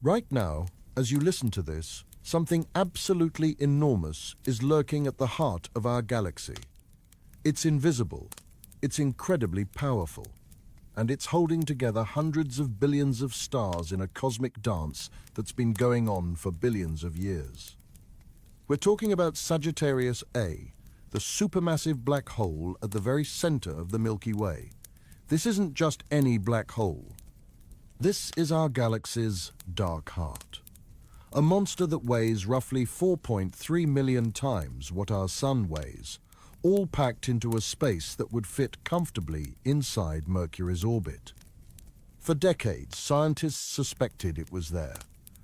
Right now, as you listen to this, something absolutely enormous is lurking at the heart of our galaxy. It's invisible, it's incredibly powerful, and it's holding together hundreds of billions of stars in a cosmic dance that's been going on for billions of years. We're talking about Sagittarius A, the supermassive black hole at the very center of the Milky Way. This isn't just any black hole. This is our galaxy's dark heart. A monster that weighs roughly 4.3 million times what our Sun weighs, all packed into a space that would fit comfortably inside Mercury's orbit. For decades, scientists suspected it was there.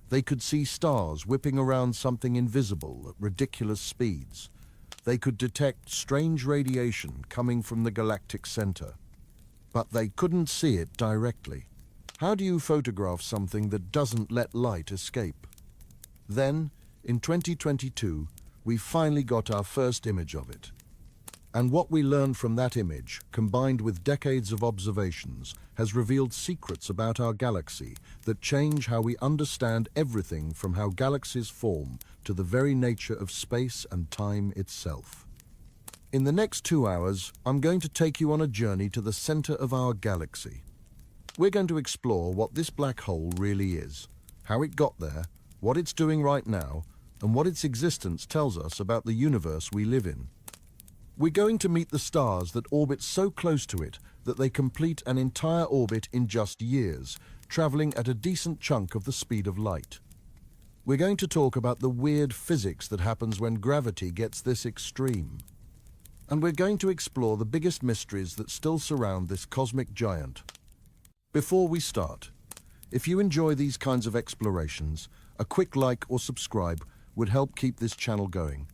They could see stars whipping around something invisible at ridiculous speeds. They could detect strange radiation coming from the galactic center. But they couldn't see it directly. How do you photograph something that doesn't let light escape? Then, in 2022, we finally got our first image of it. And what we learned from that image, combined with decades of observations, has revealed secrets about our galaxy that change how we understand everything from how galaxies form to the very nature of space and time itself. In the next 2 hours, I'm going to take you on a journey to the center of our galaxy. We're going to explore what this black hole really is, how it got there, what it's doing right now, and what its existence tells us about the universe we live in. We're going to meet the stars that orbit so close to it that they complete an entire orbit in just years, traveling at a decent chunk of the speed of light. We're going to talk about the weird physics that happens when gravity gets this extreme. And we're going to explore the biggest mysteries that still surround this cosmic giant. Before we start, if you enjoy these kinds of explorations, a quick like or subscribe would help keep this channel going.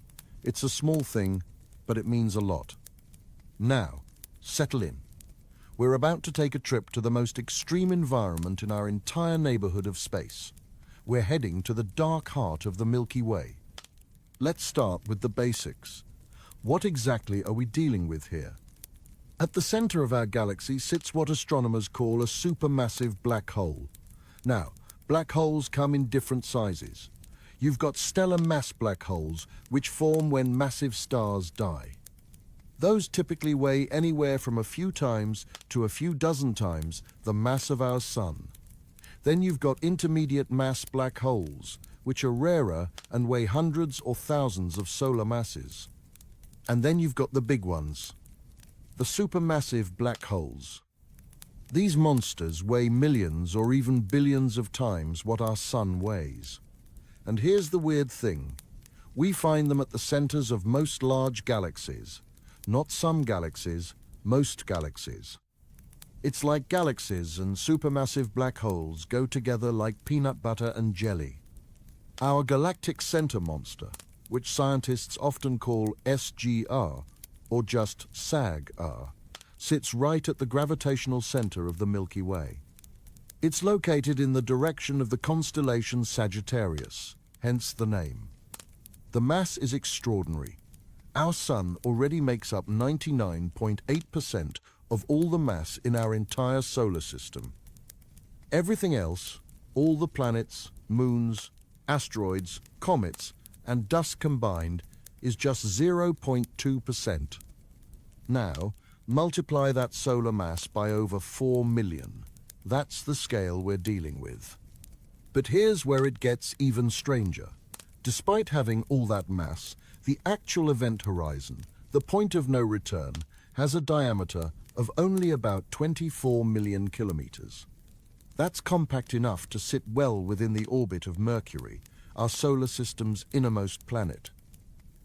It's a small thing, but it means a lot. Now, settle in. We're about to take a trip to the most extreme environment in our entire neighborhood of space. We're heading to the dark heart of the Milky Way. Let's start with the basics. What exactly are we dealing with here? At the center of our galaxy sits what astronomers call a supermassive black hole. Now, black holes come in different sizes. You've got stellar mass black holes, which form when massive stars die. Those typically weigh anywhere from a few times to a few dozen times the mass of our Sun. Then you've got intermediate mass black holes, which are rarer and weigh hundreds or thousands of solar masses. And then you've got the big ones, the supermassive black holes. These monsters weigh millions or even billions of times what our Sun weighs. And here's the weird thing. We find them at the centers of most large galaxies. Not some galaxies, most galaxies. It's like galaxies and supermassive black holes go together like peanut butter and jelly. Our galactic center monster, which scientists often call SGR, or just SAG-R, sits right at the gravitational center of the Milky Way. It's located in the direction of the constellation Sagittarius, hence the name. The mass is extraordinary. Our Sun already makes up 99.8% of all the mass in our entire solar system. Everything else, all the planets, moons, asteroids, comets, and dust combined, is just 0.2%. Now, multiply that solar mass by over 4 million. That's the scale we're dealing with. But here's where it gets even stranger. Despite having all that mass, the actual event horizon, the point of no return, has a diameter of only about 24 million kilometers. That's compact enough to sit well within the orbit of Mercury, our solar system's innermost planet.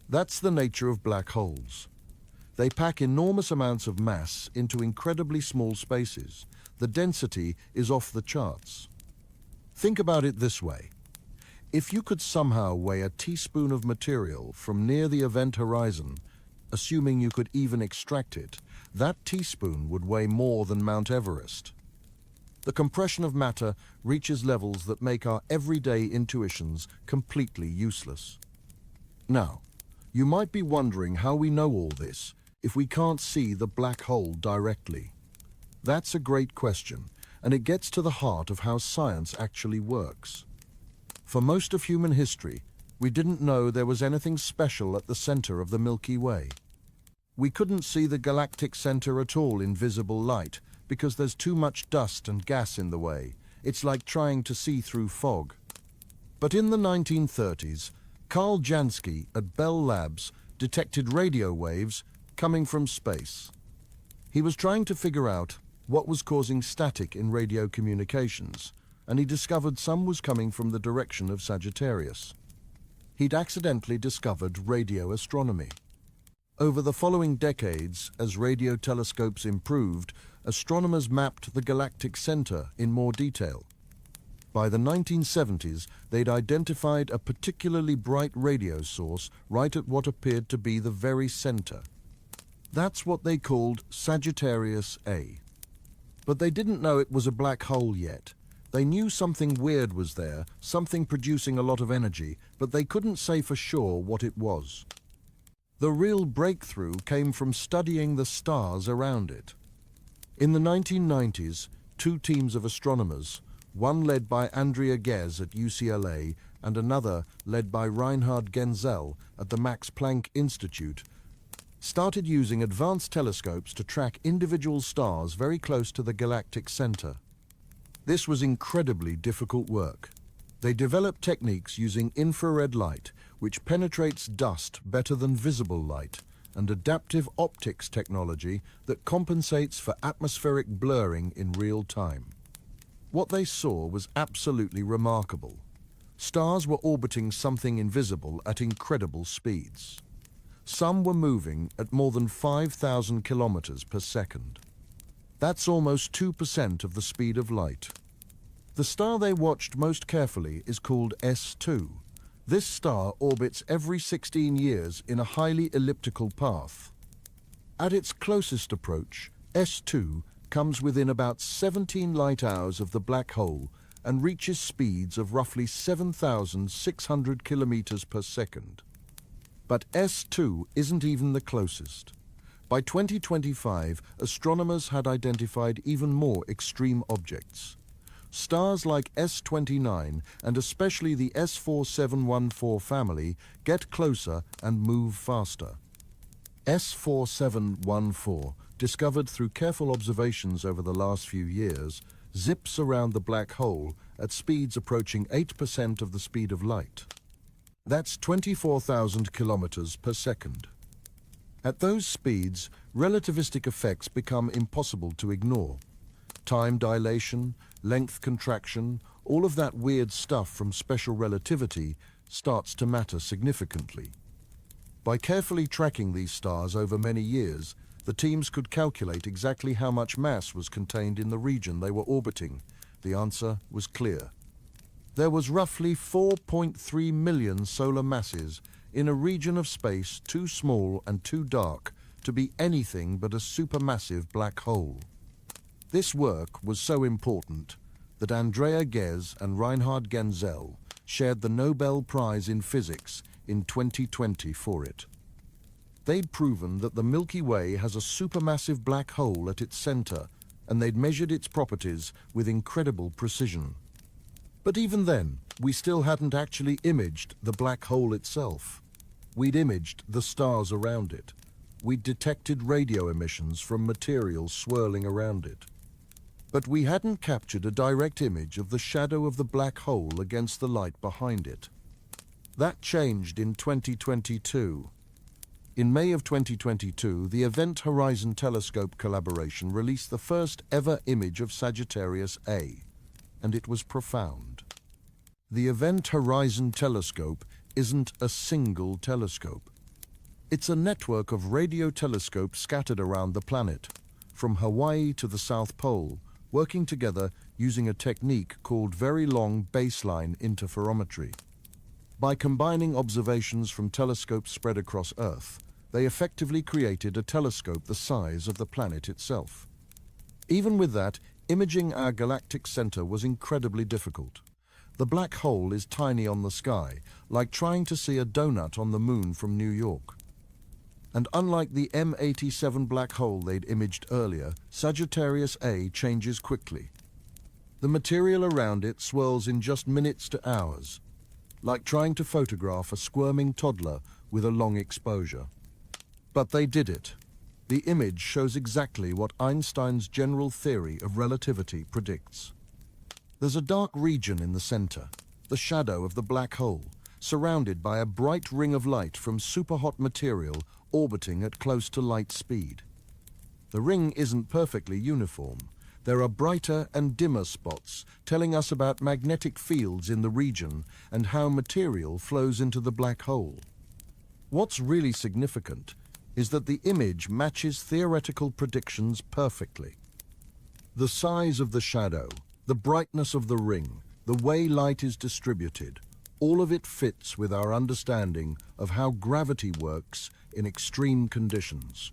That's the nature of black holes. They pack enormous amounts of mass into incredibly small spaces. The density is off the charts. Think about it this way. If you could somehow weigh a teaspoon of material from near the event horizon, assuming you could even extract it, that teaspoon would weigh more than Mount Everest. The compression of matter reaches levels that make our everyday intuitions completely useless. Now, you might be wondering how we know all this if we can't see the black hole directly. That's a great question, and it gets to the heart of how science actually works. For most of human history, we didn't know there was anything special at the center of the Milky Way. We couldn't see the galactic center at all in visible light because there's too much dust and gas in the way. It's like trying to see through fog. But in the 1930s, Carl Jansky at Bell Labs detected radio waves coming from space. He was trying to figure out what was causing static in radio communications, and he discovered some was coming from the direction of Sagittarius. He'd accidentally discovered radio astronomy. Over the following decades, as radio telescopes improved, astronomers mapped the galactic center in more detail. By the 1970s, they'd identified a particularly bright radio source right at what appeared to be the very center. That's what they called Sagittarius A. But they didn't know it was a black hole yet. They knew something weird was there, something producing a lot of energy, but they couldn't say for sure what it was. The real breakthrough came from studying the stars around it. In the 1990s, two teams of astronomers, one led by Andrea Ghez at UCLA and another led by Reinhard Genzel at the Max Planck Institute, started using advanced telescopes to track individual stars very close to the galactic center. This was incredibly difficult work. They developed techniques using infrared light, which penetrates dust better than visible light, and adaptive optics technology that compensates for atmospheric blurring in real time. What they saw was absolutely remarkable. Stars were orbiting something invisible at incredible speeds. Some were moving at more than 5,000 kilometers per second. That's almost 2% of the speed of light. The star they watched most carefully is called S2. This star orbits every 16 years in a highly elliptical path. At its closest approach, S2 comes within about 17 light-hours of the black hole and reaches speeds of roughly 7,600 kilometers per second. But S2 isn't even the closest. By 2025, astronomers had identified even more extreme objects. Stars like S29 and especially the S4714 family get closer and move faster. S4714, discovered through careful observations over the last few years, zips around the black hole at speeds approaching 8% of the speed of light. That's 24,000 kilometers per second. At those speeds, relativistic effects become impossible to ignore. Time dilation, length contraction, all of that weird stuff from special relativity starts to matter significantly. By carefully tracking these stars over many years, the teams could calculate exactly how much mass was contained in the region they were orbiting. The answer was clear. There was roughly 4.3 million solar masses in a region of space too small and too dark to be anything but a supermassive black hole. This work was so important that Andrea Ghez and Reinhard Genzel shared the Nobel Prize in Physics in 2020 for it. They'd proven that the Milky Way has a supermassive black hole at its center, and they'd measured its properties with incredible precision. But even then, we still hadn't actually imaged the black hole itself. We'd imaged the stars around it. We'd detected radio emissions from materials swirling around it. But we hadn't captured a direct image of the shadow of the black hole against the light behind it. That changed in 2022. In May of 2022, the Event Horizon Telescope collaboration released the first ever image of Sagittarius A, and it was profound. The Event Horizon Telescope isn't a single telescope. It's a network of radio telescopes scattered around the planet, from Hawaii to the South Pole, working together using a technique called very long baseline interferometry. By combining observations from telescopes spread across Earth, they effectively created a telescope the size of the planet itself. Even with that, imaging our galactic center was incredibly difficult. The black hole is tiny on the sky, like trying to see a donut on the moon from New York. And unlike the M87 black hole they'd imaged earlier, Sagittarius A changes quickly. The material around it swirls in just minutes to hours. like trying to photograph a squirming toddler with a long exposure. But they did it. The image shows exactly what Einstein's general theory of relativity predicts. There's a dark region in the center, the shadow of the black hole, surrounded by a bright ring of light from superhot material orbiting at close to light speed. The ring isn't perfectly uniform. There are brighter and dimmer spots telling us about magnetic fields in the region and how material flows into the black hole. What's really significant is that the image matches theoretical predictions perfectly. The size of the shadow, the brightness of the ring, the way light is distributed, all of it fits with our understanding of how gravity works in extreme conditions.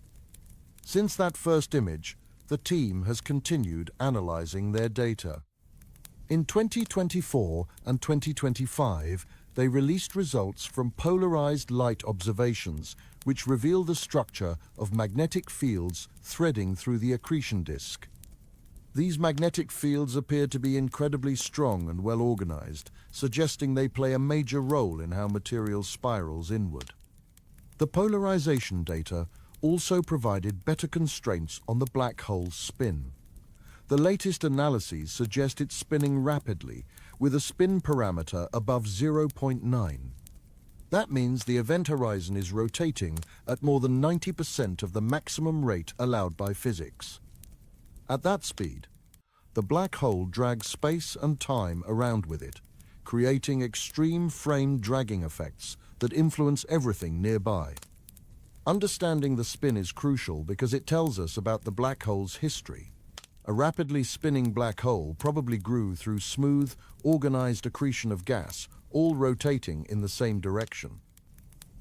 Since that first image, the team has continued analyzing their data. In 2024 and 2025, they released results from polarized light observations which reveal the structure of magnetic fields threading through the accretion disk. These magnetic fields appear to be incredibly strong and well organized, suggesting they play a major role in how material spirals inward. The polarization data also provided better constraints on the black hole's spin. The latest analyses suggest it's spinning rapidly, with a spin parameter above 0.9. That means the event horizon is rotating at more than 90% of the maximum rate allowed by physics. At that speed, the black hole drags space and time around with it, creating extreme frame dragging effects that influence everything nearby. Understanding the spin is crucial because it tells us about the black hole's history. A rapidly spinning black hole probably grew through smooth, organized accretion of gas, all rotating in the same direction.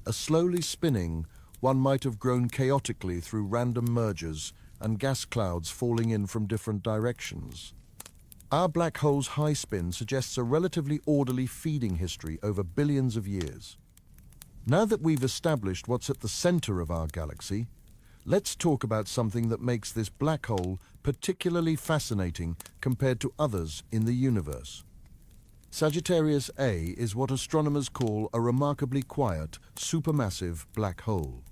A slowly spinning, one might have grown chaotically through random mergers and gas clouds falling in from different directions. Our black hole's high spin suggests a relatively orderly feeding history over billions of years. Now that we've established what's at the center of our galaxy, let's talk about something that makes this black hole particularly fascinating compared to others in the universe. Sagittarius A is what astronomers call a remarkably quiet, supermassive black hole.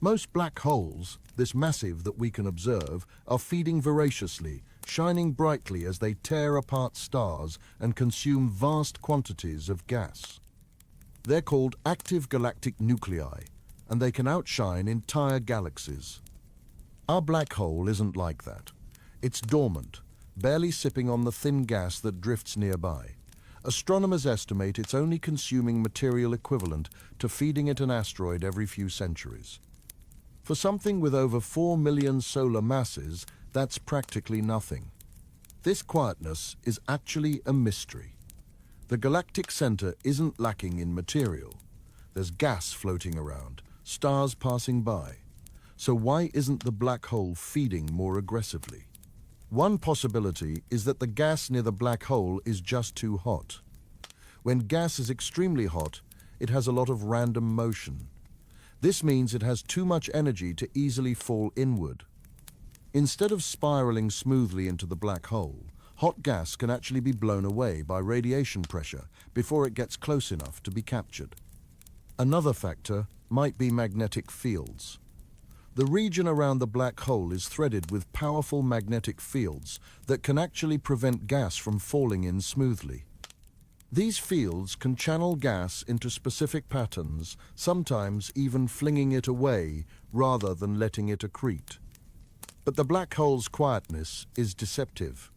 Most black holes, this massive that we can observe, are feeding voraciously, shining brightly as they tear apart stars and consume vast quantities of gas. They're called active galactic nuclei, and they can outshine entire galaxies. Our black hole isn't like that. It's dormant, barely sipping on the thin gas that drifts nearby. Astronomers estimate it's only consuming material equivalent to feeding it an asteroid every few centuries. For something with over 4 million solar masses, that's practically nothing. This quietness is actually a mystery. The galactic center isn't lacking in material. There's gas floating around, stars passing by. So why isn't the black hole feeding more aggressively? One possibility is that the gas near the black hole is just too hot. When gas is extremely hot, it has a lot of random motion. This means it has too much energy to easily fall inward. Instead of spiraling smoothly into the black hole, hot gas can actually be blown away by radiation pressure before it gets close enough to be captured. Another factor might be magnetic fields. The region around the black hole is threaded with powerful magnetic fields that can actually prevent gas from falling in smoothly. These fields can channel gas into specific patterns, sometimes even flinging it away rather than letting it accrete. But the black hole's quietness is deceptive.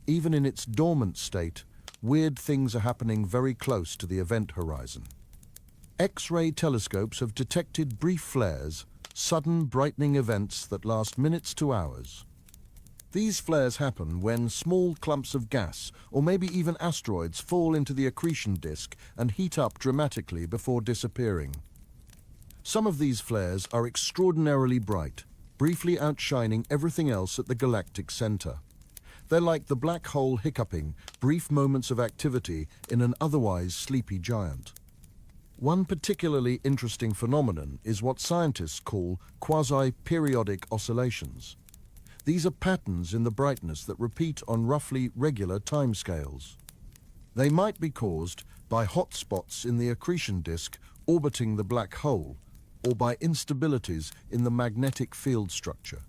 Even in its dormant state, weird things are happening very close to the event horizon. X-ray telescopes have detected brief flares, sudden brightening events that last minutes to hours. These flares happen when small clumps of gas, or maybe even asteroids, fall into the accretion disk and heat up dramatically before disappearing. Some of these flares are extraordinarily bright, briefly outshining everything else at the galactic center. They're like the black hole hiccuping brief moments of activity in an otherwise sleepy giant. One particularly interesting phenomenon is what scientists call quasi-periodic oscillations. These are patterns in the brightness that repeat on roughly regular timescales. They might be caused by hot spots in the accretion disk orbiting the black hole, or by instabilities in the magnetic field structure.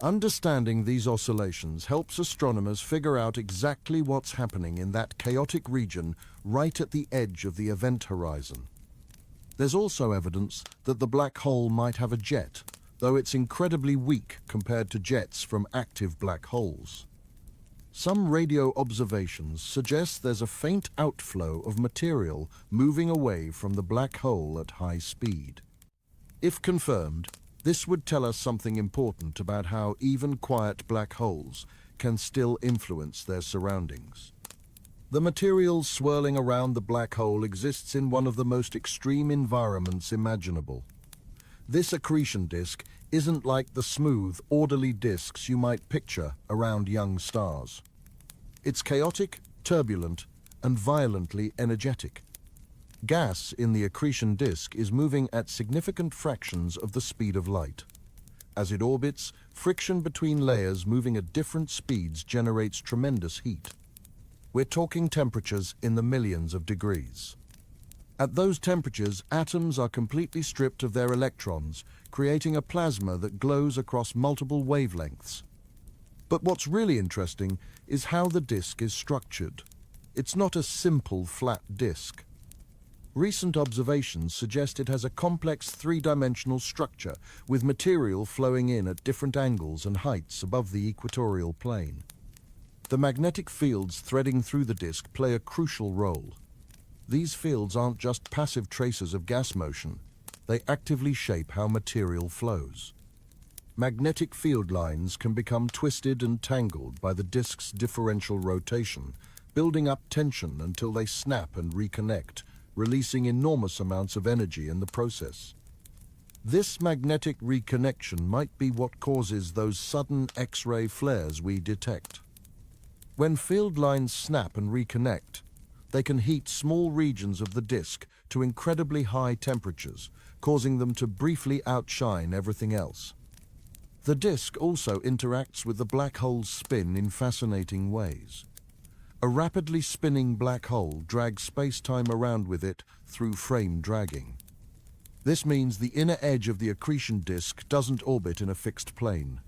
Understanding these oscillations helps astronomers figure out exactly what's happening in that chaotic region right at the edge of the event horizon. There's also evidence that the black hole might have a jet, though it's incredibly weak compared to jets from active black holes. Some radio observations suggest there's a faint outflow of material moving away from the black hole at high speed. If confirmed, this would tell us something important about how even quiet black holes can still influence their surroundings. The material swirling around the black hole exists in one of the most extreme environments imaginable. This accretion disk isn't like the smooth, orderly disks you might picture around young stars. It's chaotic, turbulent, and violently energetic. Gas in the accretion disk is moving at significant fractions of the speed of light. As it orbits, friction between layers moving at different speeds generates tremendous heat. We're talking temperatures in the millions of degrees. At those temperatures, atoms are completely stripped of their electrons, creating a plasma that glows across multiple wavelengths. But what's really interesting is how the disk is structured. It's not a simple flat disk. Recent observations suggest it has a complex three-dimensional structure with material flowing in at different angles and heights above the equatorial plane. The magnetic fields threading through the disk play a crucial role. These fields aren't just passive traces of gas motion. They actively shape how material flows. Magnetic field lines can become twisted and tangled by the disk's differential rotation, building up tension until they snap and reconnect, releasing enormous amounts of energy in the process. This magnetic reconnection might be what causes those sudden X-ray flares we detect. When field lines snap and reconnect, they can heat small regions of the disk to incredibly high temperatures, causing them to briefly outshine everything else. The disk also interacts with the black hole's spin in fascinating ways. A rapidly spinning black hole drags space-time around with it through frame dragging. This means the inner edge of the accretion disk doesn't orbit in a fixed plane.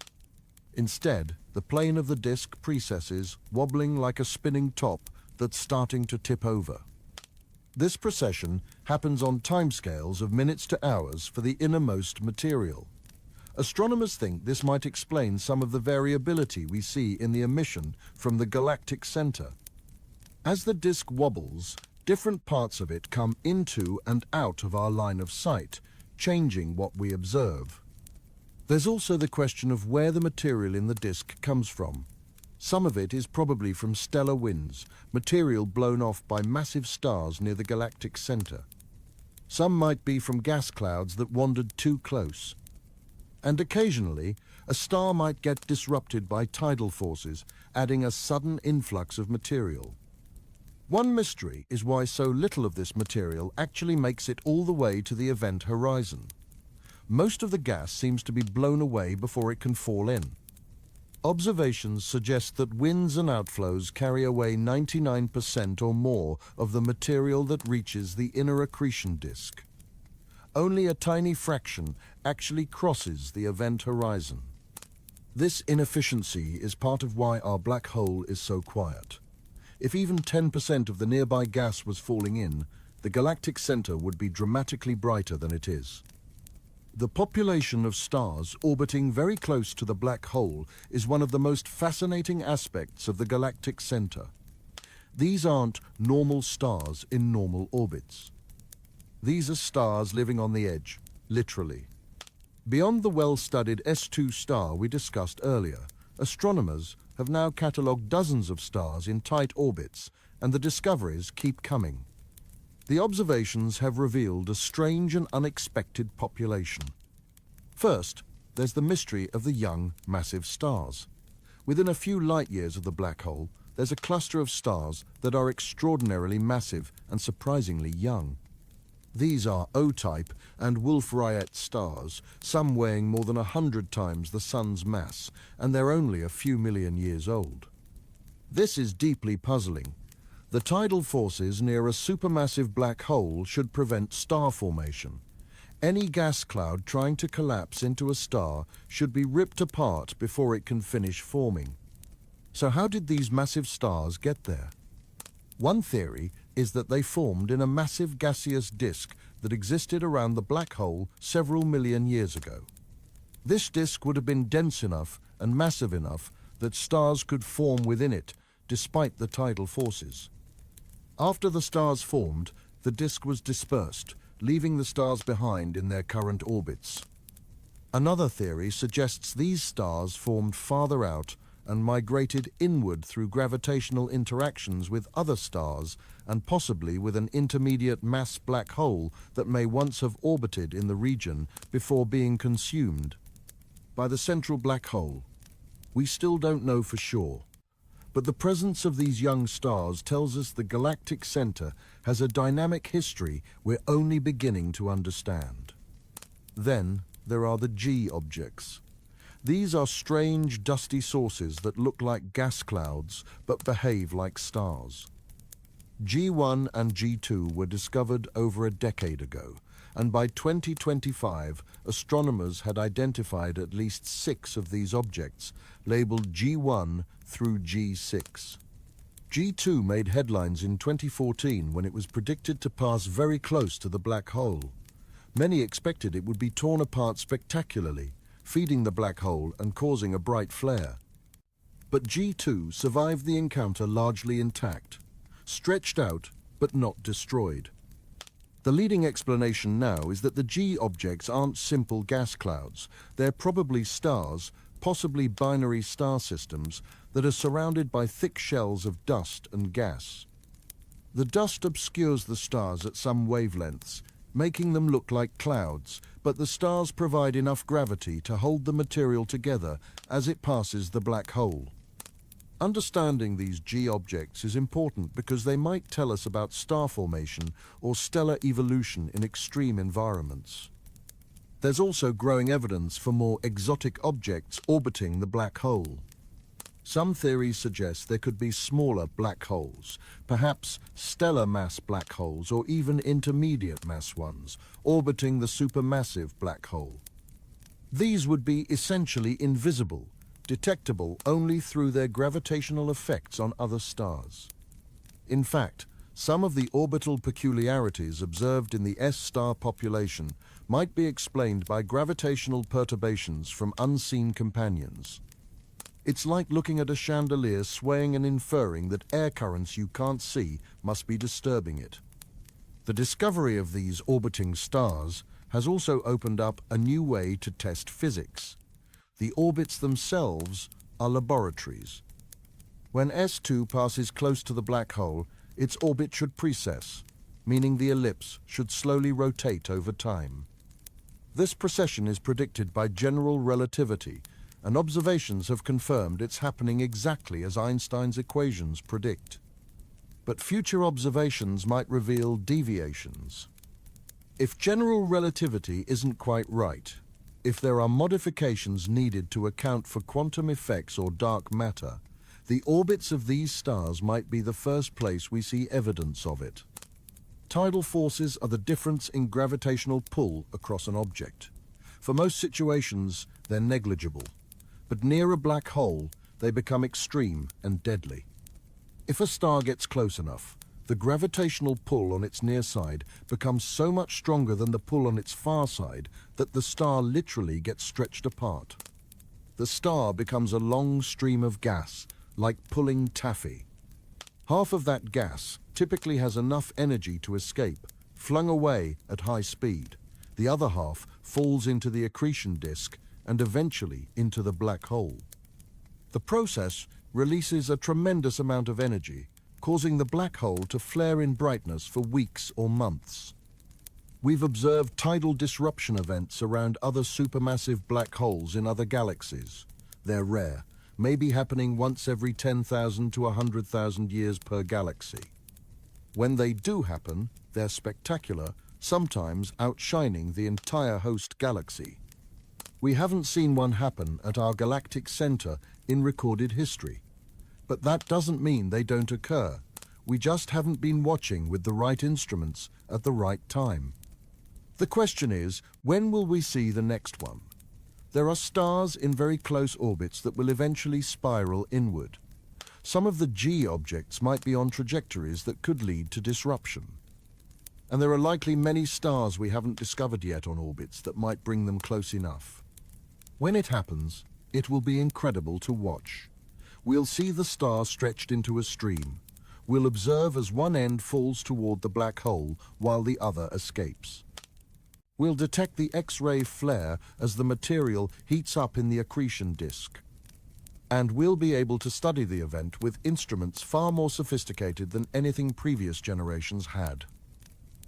Instead, the plane of the disk precesses, wobbling like a spinning top that's starting to tip over. This precession happens on timescales of minutes to hours for the innermost material. Astronomers think this might explain some of the variability we see in the emission from the galactic center. As the disk wobbles, different parts of it come into and out of our line of sight, changing what we observe. There's also the question of where the material in the disk comes from. Some of it is probably from stellar winds, material blown off by massive stars near the galactic center. Some might be from gas clouds that wandered too close. And occasionally, a star might get disrupted by tidal forces, adding a sudden influx of material. One mystery is why so little of this material actually makes it all the way to the event horizon. Most of the gas seems to be blown away before it can fall in. Observations suggest that winds and outflows carry away 99% or more of the material that reaches the inner accretion disk. Only a tiny fraction actually crosses the event horizon. This inefficiency is part of why our black hole is so quiet. If even 10% of the nearby gas was falling in, the galactic center would be dramatically brighter than it is. The population of stars orbiting very close to the black hole is one of the most fascinating aspects of the galactic center. These aren't normal stars in normal orbits. These are stars living on the edge, literally. Beyond the well-studied S2 star we discussed earlier, astronomers have now catalogued dozens of stars in tight orbits, and the discoveries keep coming. The observations have revealed a strange and unexpected population. First, there's the mystery of the young, massive stars. Within a few light years of the black hole, there's a cluster of stars that are extraordinarily massive and surprisingly young. These are O-type and Wolf-Rayet stars, some weighing more than 100 times the Sun's mass, and they're only a few million years old. This is deeply puzzling. The tidal forces near a supermassive black hole should prevent star formation. Any gas cloud trying to collapse into a star should be ripped apart before it can finish forming. So how did these massive stars get there? One theory is that they formed in a massive gaseous disk that existed around the black hole several million years ago. This disk would have been dense enough and massive enough that stars could form within it, despite the tidal forces. After the stars formed, the disk was dispersed, leaving the stars behind in their current orbits. Another theory suggests these stars formed farther out and migrated inward through gravitational interactions with other stars and possibly with an intermediate mass black hole that may once have orbited in the region before being consumed by the central black hole. We still don't know for sure, but the presence of these young stars tells us the galactic center has a dynamic history we're only beginning to understand. Then there are the G objects. These are strange, dusty sources that look like gas clouds but behave like stars. G1 and G2 were discovered over a decade ago, and by 2025, astronomers had identified at least 6 of these objects, labeled G1 through G6. G2 made headlines in 2014 when it was predicted to pass very close to the black hole. Many expected it would be torn apart spectacularly, feeding the black hole and causing a bright flare. But G2 survived the encounter largely intact, stretched out but not destroyed. The leading explanation now is that the G objects aren't simple gas clouds. They're probably stars, possibly binary star systems, that are surrounded by thick shells of dust and gas. The dust obscures the stars at some wavelengths, making them look like clouds, but the stars provide enough gravity to hold the material together as it passes the black hole. Understanding these G objects is important because they might tell us about star formation or stellar evolution in extreme environments. There's also growing evidence for more exotic objects orbiting the black hole. Some theories suggest there could be smaller black holes, perhaps stellar mass black holes or even intermediate mass ones, orbiting the supermassive black hole. These would be essentially invisible, detectable only through their gravitational effects on other stars. In fact, some of the orbital peculiarities observed in the S-star population might be explained by gravitational perturbations from unseen companions. It's like looking at a chandelier swaying and inferring that air currents you can't see must be disturbing it. The discovery of these orbiting stars has also opened up a new way to test physics. The orbits themselves are laboratories. When S2 passes close to the black hole, its orbit should precess, meaning the ellipse should slowly rotate over time. This precession is predicted by general relativity, and observations have confirmed it's happening exactly as Einstein's equations predict. But future observations might reveal deviations. If general relativity isn't quite right, if there are modifications needed to account for quantum effects or dark matter, the orbits of these stars might be the first place we see evidence of it. Tidal forces are the difference in gravitational pull across an object. For most situations, they're negligible, but near a black hole, they become extreme and deadly. If a star gets close enough, the gravitational pull on its near side becomes so much stronger than the pull on its far side that the star literally gets stretched apart. The star becomes a long stream of gas, like pulling taffy. Half of that gas typically has enough energy to escape, flung away at high speed. The other half falls into the accretion disk and eventually into the black hole. The process releases a tremendous amount of energy, causing the black hole to flare in brightness for weeks or months. We've observed tidal disruption events around other supermassive black holes in other galaxies. They're rare, maybe happening once every 10,000 to 100,000 years per galaxy. When they do happen, they're spectacular, sometimes outshining the entire host galaxy. We haven't seen one happen at our galactic center in recorded history. But that doesn't mean they don't occur. We just haven't been watching with the right instruments at the right time. The question is, when will we see the next one? There are stars in very close orbits that will eventually spiral inward. Some of the G objects might be on trajectories that could lead to disruption. And there are likely many stars we haven't discovered yet on orbits that might bring them close enough. When it happens, it will be incredible to watch. We'll see the star stretched into a stream. We'll observe as one end falls toward the black hole while the other escapes. We'll detect the X-ray flare as the material heats up in the accretion disk. And we'll be able to study the event with instruments far more sophisticated than anything previous generations had.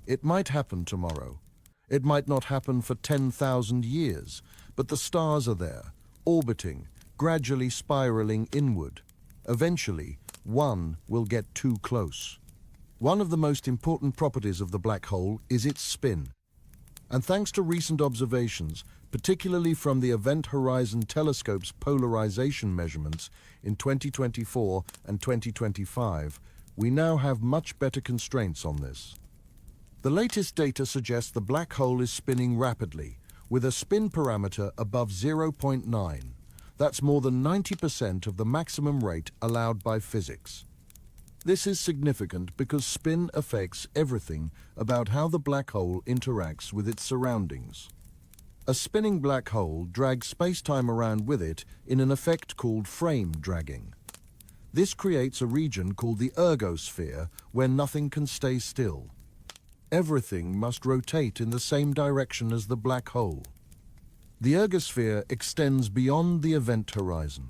It might happen tomorrow. It might not happen for 10,000 years, but the stars are there, orbiting, gradually spiraling inward. Eventually, one will get too close. One of the most important properties of the black hole is its spin. And thanks to recent observations, particularly from the Event Horizon Telescope's polarization measurements in 2024 and 2025, we now have much better constraints on this. The latest data suggests the black hole is spinning rapidly, with a spin parameter above 0.9. That's more than 90% of the maximum rate allowed by physics. This is significant because spin affects everything about how the black hole interacts with its surroundings. A spinning black hole drags space-time around with it in an effect called frame dragging. This creates a region called the ergosphere where nothing can stay still. Everything must rotate in the same direction as the black hole. The ergosphere extends beyond the event horizon.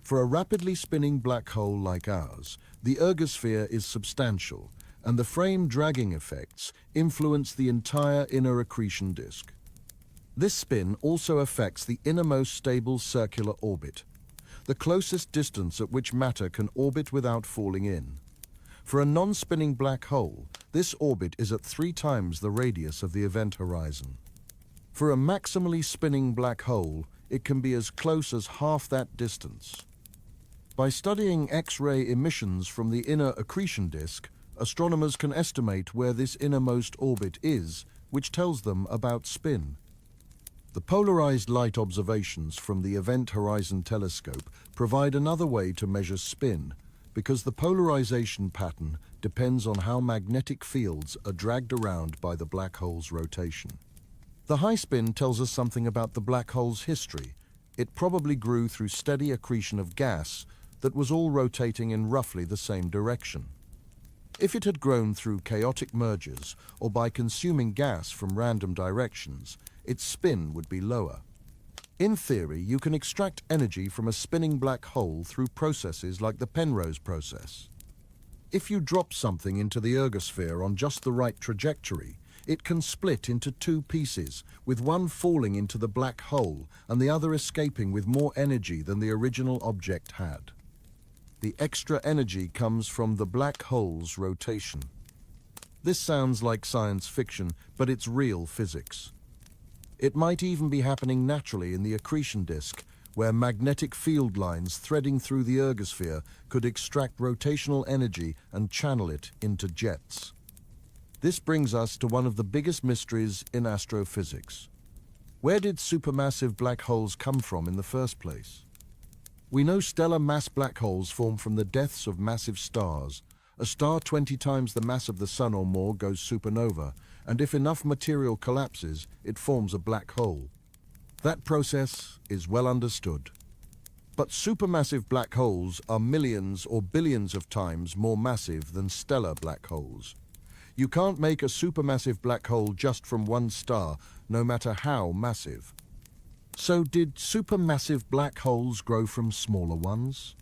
For a rapidly spinning black hole like ours, the ergosphere is substantial, and the frame dragging effects influence the entire inner accretion disk. This spin also affects the innermost stable circular orbit, the closest distance at which matter can orbit without falling in. For a non-spinning black hole, this orbit is at 3 times the radius of the event horizon. For a maximally spinning black hole, it can be as close as half that distance. By studying X-ray emissions from the inner accretion disk, astronomers can estimate where this innermost orbit is, which tells them about spin. The polarized light observations from the Event Horizon Telescope provide another way to measure spin, because the polarization pattern depends on how magnetic fields are dragged around by the black hole's rotation. The high spin tells us something about the black hole's history. It probably grew through steady accretion of gas that was all rotating in roughly the same direction. If it had grown through chaotic mergers or by consuming gas from random directions, its spin would be lower. In theory, you can extract energy from a spinning black hole through processes like the Penrose process. If you drop something into the ergosphere on just the right trajectory, it can split into 2 pieces, with one falling into the black hole and the other escaping with more energy than the original object had. The extra energy comes from the black hole's rotation. This sounds like science fiction, but it's real physics. It might even be happening naturally in the accretion disk, where magnetic field lines threading through the ergosphere could extract rotational energy and channel it into jets. This brings us to one of the biggest mysteries in astrophysics. Where did supermassive black holes come from in the first place? We know stellar mass black holes form from the deaths of massive stars. A star 20 times the mass of the Sun or more goes supernova, and if enough material collapses, it forms a black hole. That process is well understood. But supermassive black holes are millions or billions of times more massive than stellar black holes. You can't make a supermassive black hole just from one star, no matter how massive. So did supermassive black holes grow from smaller ones?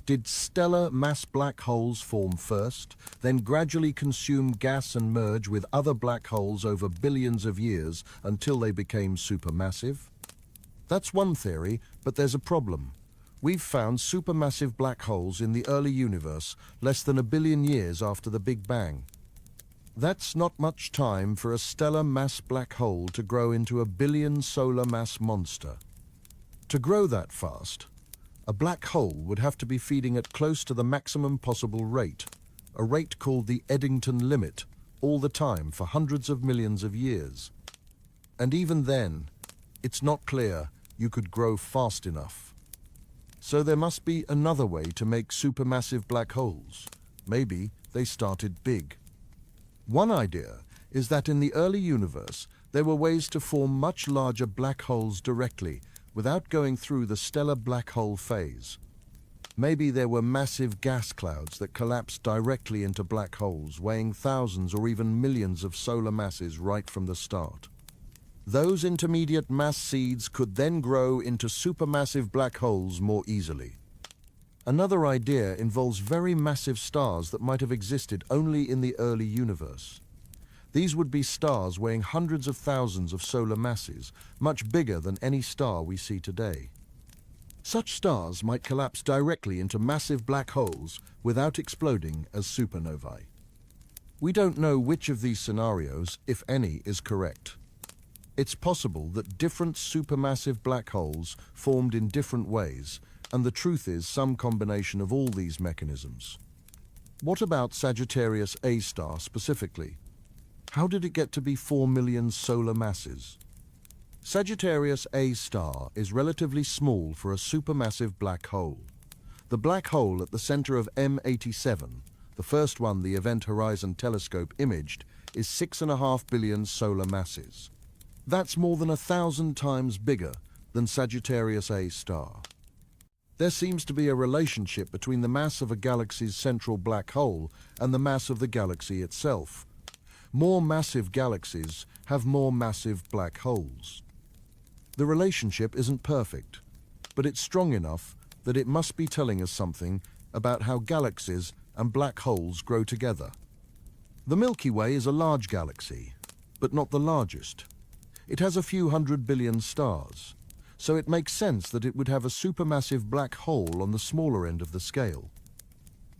Did stellar mass black holes form first, then gradually consume gas and merge with other black holes over billions of years until they became supermassive? That's one theory, but there's a problem. We've found supermassive black holes in the early universe less than 1 billion years after the Big Bang. That's not much time for a stellar mass black hole to grow into a billion solar mass monster. To grow that fast, a black hole would have to be feeding at close to the maximum possible rate, a rate called the Eddington limit, all the time for hundreds of millions of years. And even then, it's not clear you could grow fast enough. So there must be another way to make supermassive black holes. Maybe they started big. One idea is that in the early universe, there were ways to form much larger black holes directly without going through the stellar black hole phase. Maybe there were massive gas clouds that collapsed directly into black holes, weighing thousands or even millions of solar masses right from the start. Those intermediate mass seeds could then grow into supermassive black holes more easily. Another idea involves very massive stars that might have existed only in the early universe. These would be stars weighing hundreds of thousands of solar masses, much bigger than any star we see today. Such stars might collapse directly into massive black holes without exploding as supernovae. We don't know which of these scenarios, if any, is correct. It's possible that different supermassive black holes formed in different ways, and the truth is some combination of all these mechanisms. What about Sagittarius A star specifically? How did it get to be 4 million solar masses? Sagittarius A star is relatively small for a supermassive black hole. The black hole at the center of M87, the first one the Event Horizon Telescope imaged, is 6.5 billion solar masses. That's more than 1,000 times bigger than Sagittarius A star. There seems to be a relationship between the mass of a galaxy's central black hole and the mass of the galaxy itself. More massive galaxies have more massive black holes. The relationship isn't perfect, but it's strong enough that it must be telling us something about how galaxies and black holes grow together. The Milky Way is a large galaxy, but not the largest. It has a few 100 billion stars, so it makes sense that it would have a supermassive black hole on the smaller end of the scale.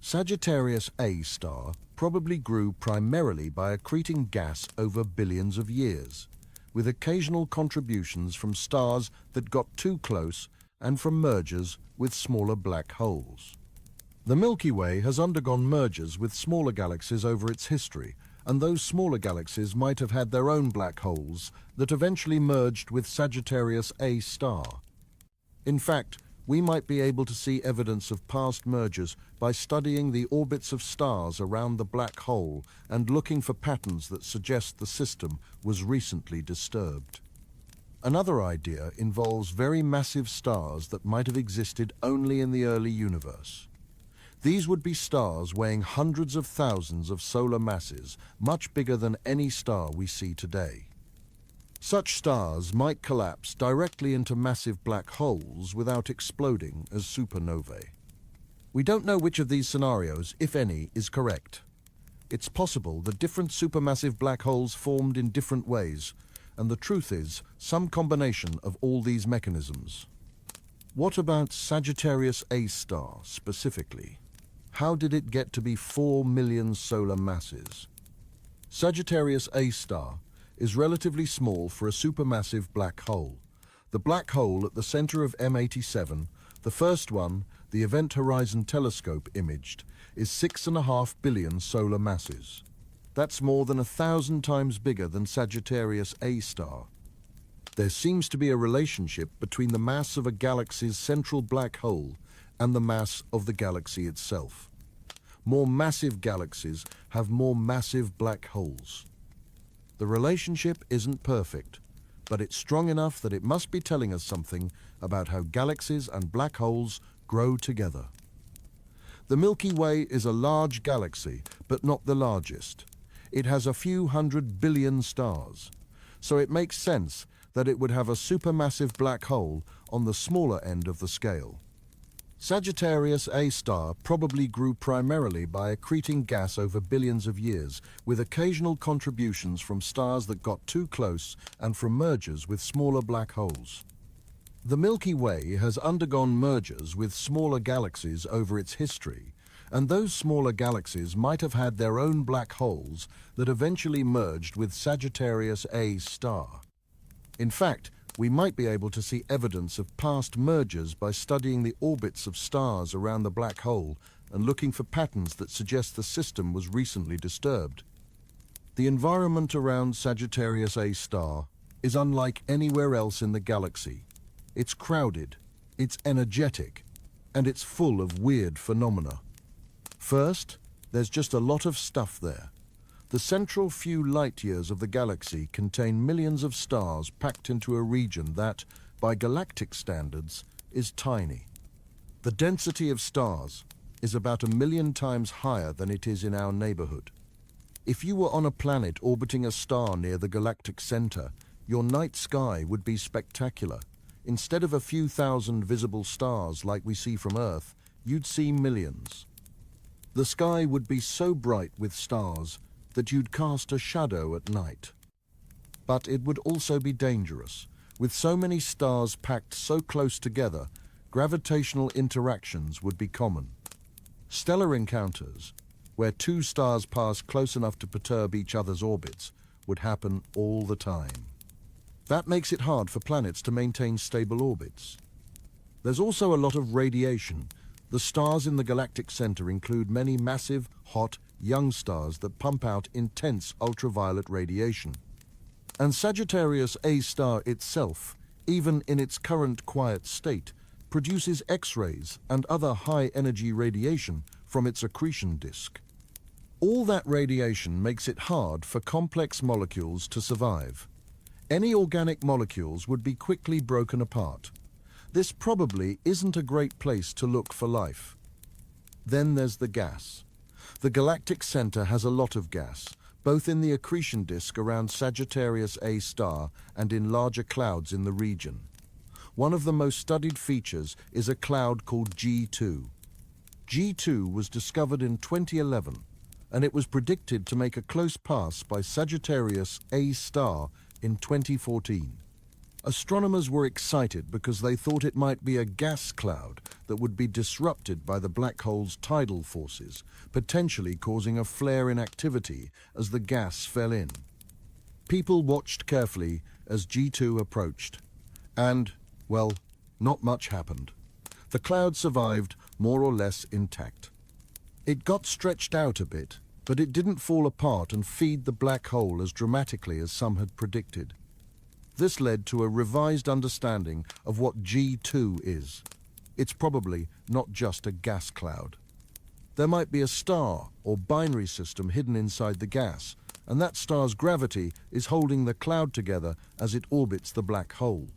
Sagittarius A star probably grew primarily by accreting gas over billions of years, with occasional contributions from stars that got too close and from mergers with smaller black holes. The Milky Way has undergone mergers with smaller galaxies over its history, and those smaller galaxies might have had their own black holes that eventually merged with Sagittarius A star. In fact, we might be able to see evidence of past mergers by studying the orbits of stars around the black hole and looking for patterns that suggest the system was recently disturbed. Another idea involves very massive stars that might have existed only in the early universe. These would be stars weighing hundreds of thousands of solar masses, much bigger than any star we see today. Such stars might collapse directly into massive black holes without exploding as supernovae. We don't know which of these scenarios, if any, is correct. It's possible that different supermassive black holes formed in different ways, and the truth is some combination of all these mechanisms. What about Sagittarius A star specifically? How did it get to be 4 million solar masses? Sagittarius A star is relatively small for a supermassive black hole. The black hole at the center of M87, the first one the Event Horizon Telescope imaged, is 6.5 billion solar masses. That's more than 1,000 times bigger than Sagittarius A star. There seems to be a relationship between the mass of a galaxy's central black hole and the mass of the galaxy itself. More massive galaxies have more massive black holes. The relationship isn't perfect, but it's strong enough that it must be telling us something about how galaxies and black holes grow together. The Milky Way is a large galaxy, but not the largest. It has a few 100 billion stars, so it makes sense that it would have a supermassive black hole on the smaller end of the scale. Sagittarius A star probably grew primarily by accreting gas over billions of years, with occasional contributions from stars that got too close and from mergers with smaller black holes. The Milky Way has undergone mergers with smaller galaxies over its history, and those smaller galaxies might have had their own black holes that eventually merged with Sagittarius A star. In fact, we might be able to see evidence of past mergers by studying the orbits of stars around the black hole and looking for patterns that suggest the system was recently disturbed. The environment around Sagittarius A star is unlike anywhere else in the galaxy. It's crowded, it's energetic, and it's full of weird phenomena. First, there's just a lot of stuff there. The central few light years of the galaxy contain millions of stars packed into a region that, by galactic standards, is tiny. The density of stars is about 1,000,000 times higher than it is in our neighborhood. If you were on a planet orbiting a star near the galactic center, your night sky would be spectacular. Instead of a few thousand visible stars like we see from Earth, you'd see millions. The sky would be so bright with stars that you'd cast a shadow at night. But it would also be dangerous. With so many stars packed so close together, gravitational interactions would be common. Stellar encounters, where two stars pass close enough to perturb each other's orbits, would happen all the time. That makes it hard for planets to maintain stable orbits. There's also a lot of radiation. The stars in the galactic center include many massive, hot, young stars that pump out intense ultraviolet radiation. And Sagittarius A star itself, even in its current quiet state, produces X-rays and other high-energy radiation from its accretion disk. All that radiation makes it hard for complex molecules to survive. Any organic molecules would be quickly broken apart. This probably isn't a great place to look for life. Then there's the gas. The galactic center has a lot of gas, both in the accretion disk around Sagittarius A star and in larger clouds in the region. One of the most studied features is a cloud called G2. G2 was discovered in 2011, and it was predicted to make a close pass by Sagittarius A star in 2014. Astronomers were excited because they thought it might be a gas cloud that would be disrupted by the black hole's tidal forces, potentially causing a flare in activity as the gas fell in. People watched carefully as G2 approached, and, well, not much happened. The cloud survived more or less intact. It got stretched out a bit, but it didn't fall apart and feed the black hole as dramatically as some had predicted. This led to a revised understanding of what G2 is. It's probably not just a gas cloud. There might be a star or binary system hidden inside the gas, and that star's gravity is holding the cloud together as it orbits the black hole.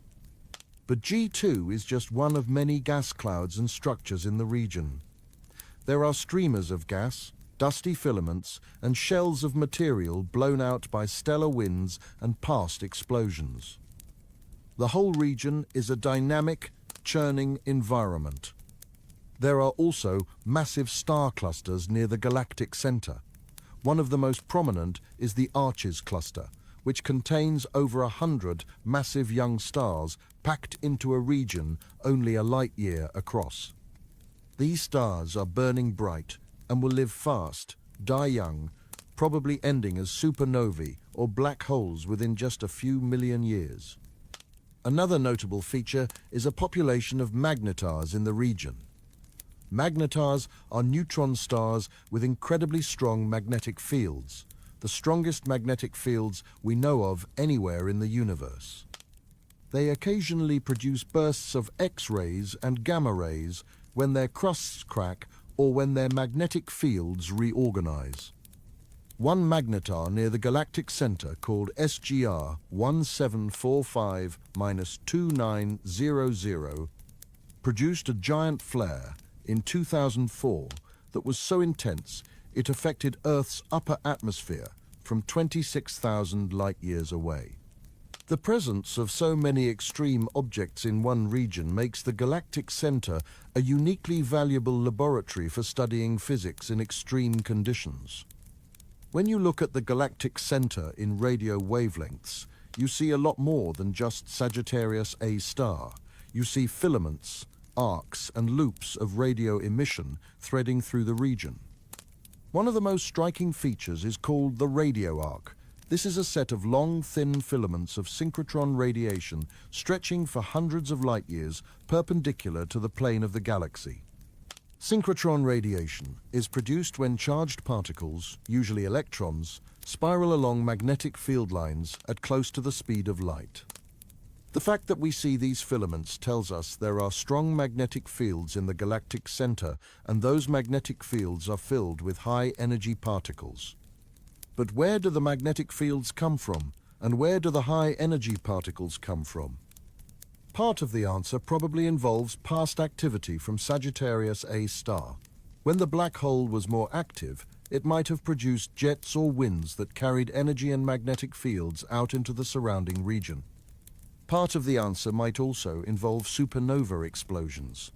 But G2 is just one of many gas clouds and structures in the region. There are streamers of gas, dusty filaments, and shells of material blown out by stellar winds and past explosions. The whole region is a dynamic, churning environment. There are also massive star clusters near the galactic center. One of the most prominent is the Arches cluster, which contains over 100 massive young stars packed into a region only a light year across. These stars are burning bright and will live fast, die young, probably ending as supernovae or black holes within just a few million years. Another notable feature is a population of magnetars in the region. Magnetars are neutron stars with incredibly strong magnetic fields, the strongest magnetic fields we know of anywhere in the universe. They occasionally produce bursts of X-rays and gamma rays when their crusts crack or when their magnetic fields reorganize. One magnetar near the galactic center, called SGR 1745-2900, produced a giant flare in 2004 that was so intense it affected Earth's upper atmosphere from 26,000 light-years away. The presence of so many extreme objects in one region makes the galactic center a uniquely valuable laboratory for studying physics in extreme conditions. When you look at the galactic center in radio wavelengths, you see a lot more than just Sagittarius A star. You see filaments, arcs, and loops of radio emission threading through the region. One of the most striking features is called the radio arc. This is a set of long, thin filaments of synchrotron radiation stretching for hundreds of light-years perpendicular to the plane of the galaxy. Synchrotron radiation is produced when charged particles, usually electrons, spiral along magnetic field lines at close to the speed of light. The fact that we see these filaments tells us there are strong magnetic fields in the galactic center, and those magnetic fields are filled with high-energy particles. But where do the magnetic fields come from, and where do the high-energy particles come from? Part of the answer probably involves past activity from Sagittarius A star. When the black hole was more active, it might have produced jets or winds that carried energy and magnetic fields out into the surrounding region. Part of the answer might also involve supernova explosions.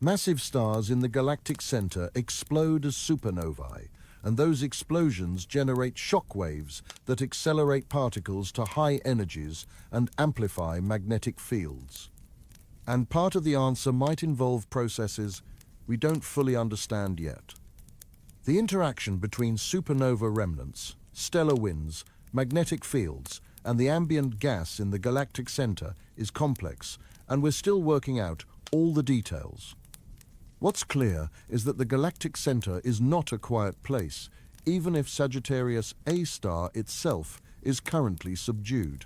Massive stars in the galactic center explode as supernovae, and those explosions generate shock waves that accelerate particles to high energies and amplify magnetic fields. And part of the answer might involve processes we don't fully understand yet. The interaction between supernova remnants, stellar winds, magnetic fields, and the ambient gas in the galactic center is complex, and we're still working out all the details. What's clear is that the galactic center is not a quiet place, even if Sagittarius A star itself is currently subdued.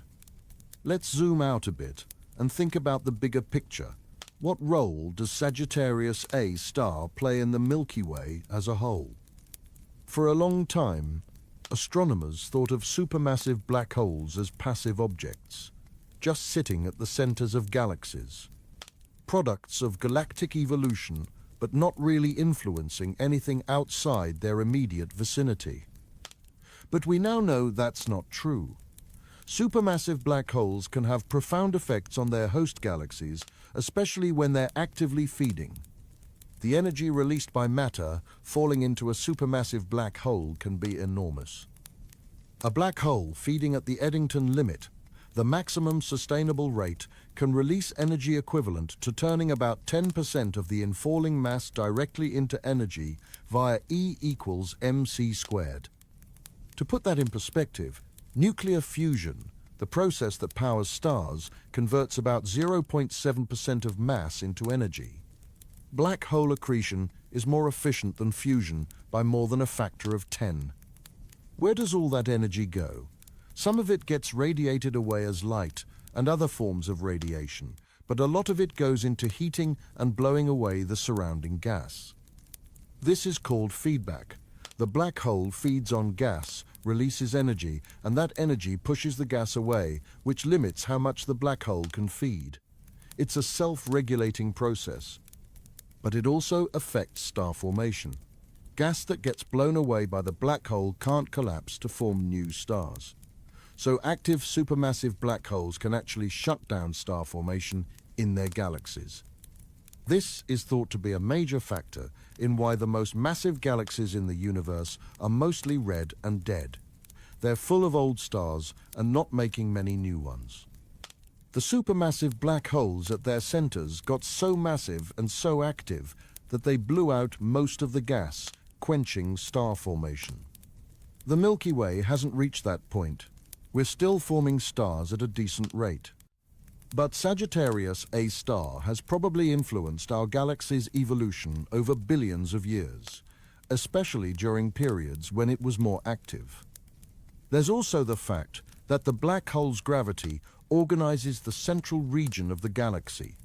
Let's zoom out a bit and think about the bigger picture. What role does Sagittarius A star play in the Milky Way as a whole? For a long time, astronomers thought of supermassive black holes as passive objects, just sitting at the centers of galaxies. Products of galactic evolution, but not really influencing anything outside their immediate vicinity. But we now know that's not true. Supermassive black holes can have profound effects on their host galaxies, especially when they're actively feeding. The energy released by matter falling into a supermassive black hole can be enormous. A black hole feeding at the Eddington limit, the maximum sustainable rate, can release energy equivalent to turning about 10% of the infalling mass directly into energy via E equals mc squared. To put that in perspective, nuclear fusion, the process that powers stars, converts about 0.7% of mass into energy. Black hole accretion is more efficient than fusion by more than a factor of 10. Where does all that energy go? Some of it gets radiated away as light and other forms of radiation, but a lot of it goes into heating and blowing away the surrounding gas. This is called feedback. The black hole feeds on gas, releases energy, and that energy pushes the gas away, which limits how much the black hole can feed. It's a self-regulating process. But it also affects star formation. Gas that gets blown away by the black hole can't collapse to form new stars. So active supermassive black holes can actually shut down star formation in their galaxies. This is thought to be a major factor in why the most massive galaxies in the universe are mostly red and dead. They're full of old stars and not making many new ones. The supermassive black holes at their centers got so massive and so active that they blew out most of the gas, quenching star formation. The Milky Way hasn't reached that point. We're still forming stars at a decent rate. But Sagittarius A star has probably influenced our galaxy's evolution over billions of years, especially during periods when it was more active. There's also the fact that the black hole's gravity organizes the central region of the galaxy.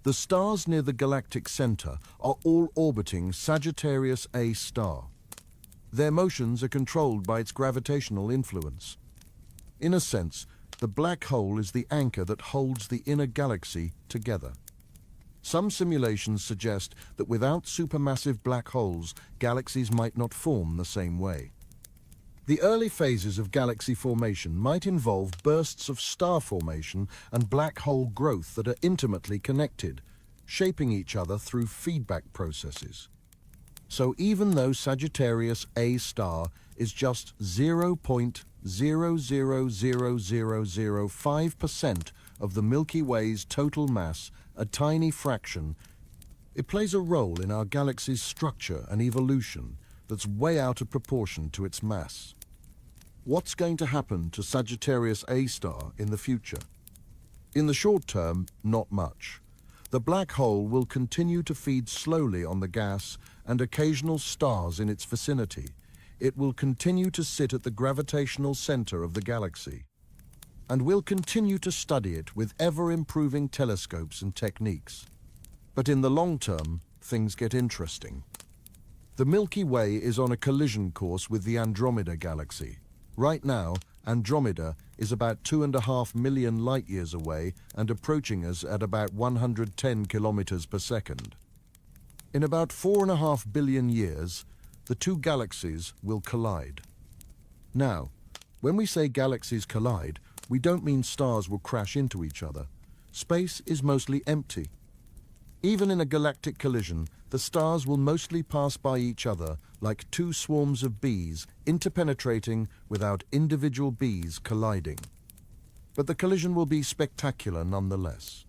The stars near the galactic center are all orbiting Sagittarius A star. Their motions are controlled by its gravitational influence. In a sense, the black hole is the anchor that holds the inner galaxy together. Some simulations suggest that without supermassive black holes, galaxies might not form the same way. The early phases of galaxy formation might involve bursts of star formation and black hole growth that are intimately connected, shaping each other through feedback processes. So even though Sagittarius A star is just 0.000005% of the Milky Way's total mass, a tiny fraction, it plays a role in our galaxy's structure and evolution that's way out of proportion to its mass. What's going to happen to Sagittarius A star in the future? In the short term, not much. The black hole will continue to feed slowly on the gas and occasional stars in its vicinity. It will continue to sit at the gravitational center of the galaxy. And we'll continue to study it with ever-improving telescopes and techniques. But in the long term, things get interesting. The Milky Way is on a collision course with the Andromeda galaxy. Right now, Andromeda is about 2.5 million light-years away and approaching us at about 110 kilometers per second. In about 4.5 billion years, the two galaxies will collide. Now, when we say galaxies collide, we don't mean stars will crash into each other. Space is mostly empty. Even in a galactic collision, the stars will mostly pass by each other like two swarms of bees interpenetrating without individual bees colliding. But the collision will be spectacular nonetheless.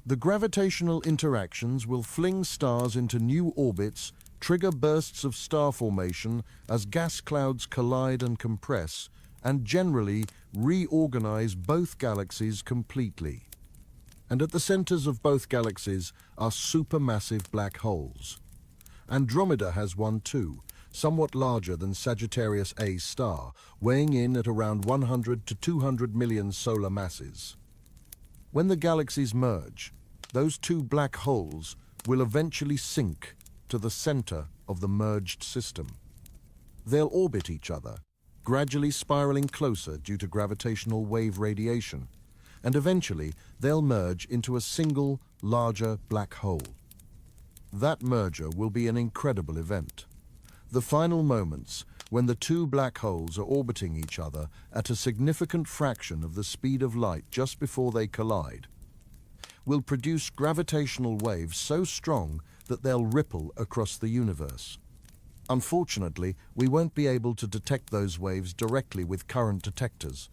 The gravitational interactions will fling stars into new orbits, trigger bursts of star formation as gas clouds collide and compress, and generally reorganize both galaxies completely. And at the centers of both galaxies are supermassive black holes. Andromeda has one too, somewhat larger than Sagittarius A star, weighing in at around 100 to 200 million solar masses. When the galaxies merge, those two black holes will eventually sink to the center of the merged system. They'll orbit each other, gradually spiraling closer due to gravitational wave radiation, and eventually they'll merge into a single, larger black hole. That merger will be an incredible event. The final moments, when the two black holes are orbiting each other at a significant fraction of the speed of light just before they collide, will produce gravitational waves so strong that they'll ripple across the universe. Unfortunately, we won't be able to detect those waves directly with current detectors.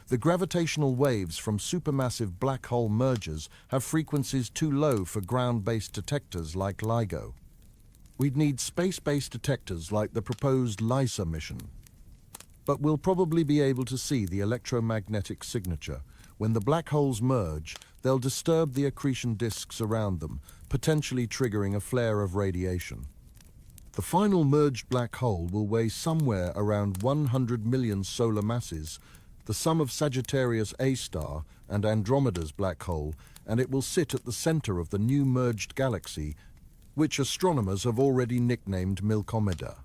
The gravitational waves from supermassive black hole mergers have frequencies too low for ground-based detectors like LIGO. We'd need space-based detectors like the proposed LISA mission. But we'll probably be able to see the electromagnetic signature. When the black holes merge, they'll disturb the accretion disks around them, potentially triggering a flare of radiation. The final merged black hole will weigh somewhere around 100 million solar masses, the sum of Sagittarius A star and Andromeda's black hole, and it will sit at the center of the new merged galaxy, which astronomers have already nicknamed Milkomeda.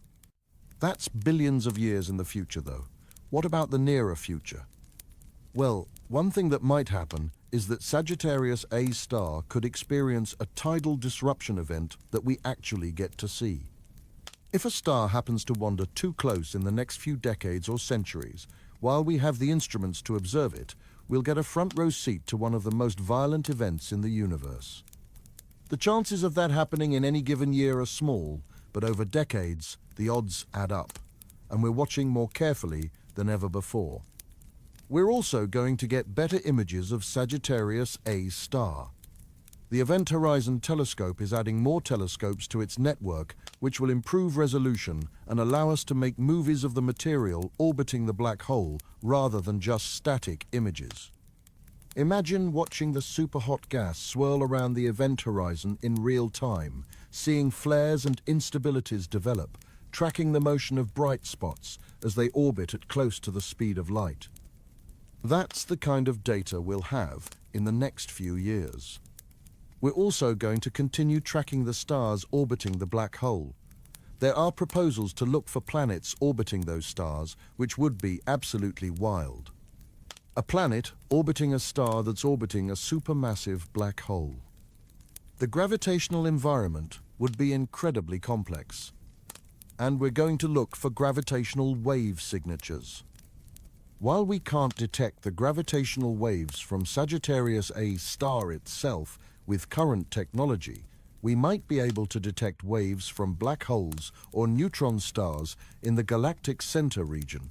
That's billions of years in the future, though. What about the nearer future? Well, one thing that might happen is that Sagittarius A star could experience a tidal disruption event that we actually get to see. If a star happens to wander too close in the next few decades or centuries, while we have the instruments to observe it, we'll get a front-row seat to one of the most violent events in the universe. The chances of that happening in any given year are small, but over decades, the odds add up, and we're watching more carefully than ever before. We're also going to get better images of Sagittarius A star. The Event Horizon Telescope is adding more telescopes to its network, which will improve resolution and allow us to make movies of the material orbiting the black hole rather than just static images. Imagine watching the superhot gas swirl around the event horizon in real time, seeing flares and instabilities develop, tracking the motion of bright spots as they orbit at close to the speed of light. That's the kind of data we'll have in the next few years. We're also going to continue tracking the stars orbiting the black hole. There are proposals to look for planets orbiting those stars, which would be absolutely wild. A planet orbiting a star that's orbiting a supermassive black hole. The gravitational environment would be incredibly complex. And we're going to look for gravitational wave signatures. While we can't detect the gravitational waves from Sagittarius A star itself with current technology, we might be able to detect waves from black holes or neutron stars in the galactic center region.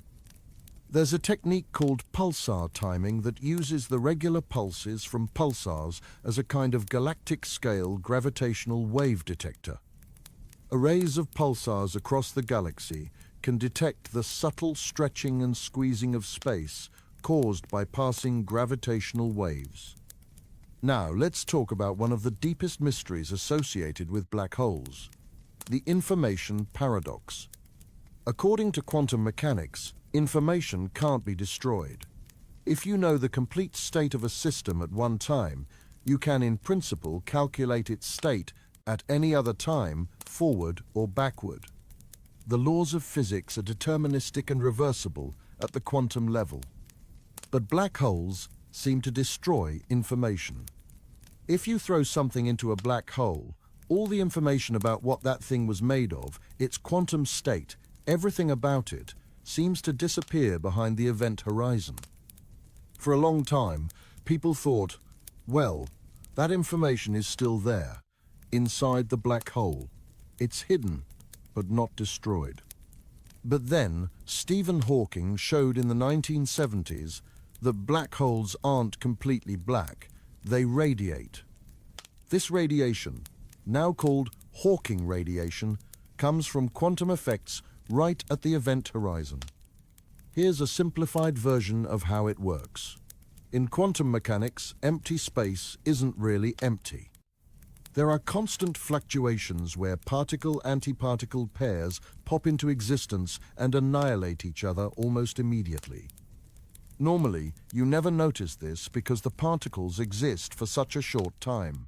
There's a technique called pulsar timing that uses the regular pulses from pulsars as a kind of galactic scale gravitational wave detector. Arrays of pulsars across the galaxy can detect the subtle stretching and squeezing of space caused by passing gravitational waves. Now, let's talk about one of the deepest mysteries associated with black holes, the information paradox. According to quantum mechanics, information can't be destroyed. If you know the complete state of a system at one time, you can in principle calculate its state at any other time, forward or backward. The laws of physics are deterministic and reversible at the quantum level. But black holes seem to destroy information. If you throw something into a black hole, all the information about what that thing was made of, its quantum state, everything about it, seems to disappear behind the event horizon. For a long time, people thought, well, that information is still there, inside the black hole. It's hidden, but not destroyed. But then, Stephen Hawking showed in the 1970s that black holes aren't completely black, they radiate. This radiation, now called Hawking radiation, comes from quantum effects right at the event horizon. Here's a simplified version of how it works. In quantum mechanics, empty space isn't really empty. There are constant fluctuations where particle-antiparticle pairs pop into existence and annihilate each other almost immediately. Normally, you never notice this because the particles exist for such a short time.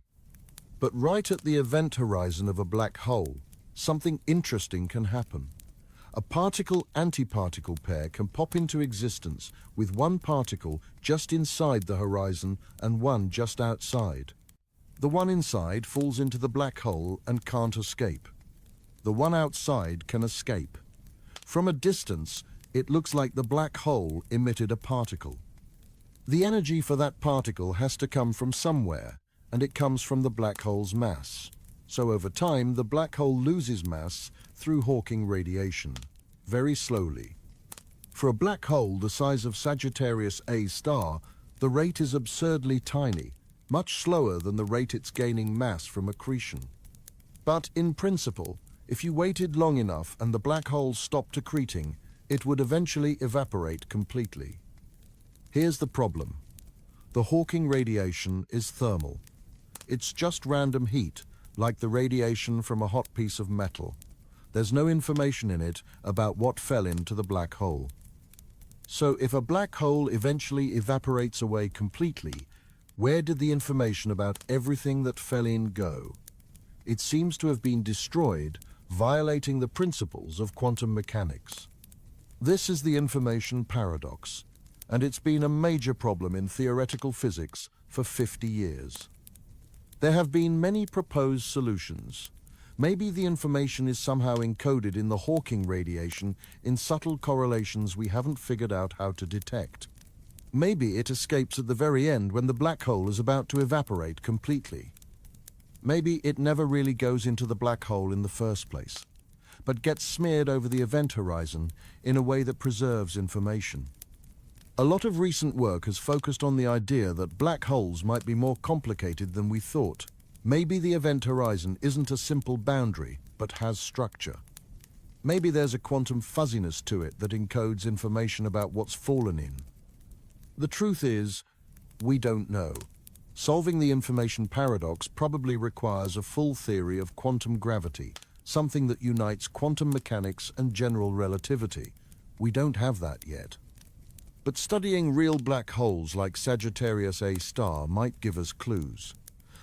But right at the event horizon of a black hole, something interesting can happen. A particle-antiparticle pair can pop into existence with one particle just inside the horizon and one just outside. The one inside falls into the black hole and can't escape. The one outside can escape. From a distance, it looks like the black hole emitted a particle. The energy for that particle has to come from somewhere, and it comes from the black hole's mass. So over time, the black hole loses mass through Hawking radiation, very slowly. For a black hole the size of Sagittarius A star, the rate is absurdly tiny, much slower than the rate it's gaining mass from accretion. But in principle, if you waited long enough and the black hole stopped accreting, it would eventually evaporate completely. Here's the problem. The Hawking radiation is thermal. It's just random heat, like the radiation from a hot piece of metal. There's no information in it about what fell into the black hole. So if a black hole eventually evaporates away completely, where did the information about everything that fell in go? It seems to have been destroyed, violating the principles of quantum mechanics. This is the information paradox, and it's been a major problem in theoretical physics for 50 years. There have been many proposed solutions. Maybe the information is somehow encoded in the Hawking radiation in subtle correlations we haven't figured out how to detect. Maybe it escapes at the very end when the black hole is about to evaporate completely. Maybe it never really goes into the black hole in the first place, but gets smeared over the event horizon in a way that preserves information. A lot of recent work has focused on the idea that black holes might be more complicated than we thought. Maybe the event horizon isn't a simple boundary, but has structure. Maybe there's a quantum fuzziness to it that encodes information about what's fallen in. The truth is, we don't know. Solving the information paradox probably requires a full theory of quantum gravity, something that unites quantum mechanics and general relativity. We don't have that yet. But studying real black holes like Sagittarius A star might give us clues.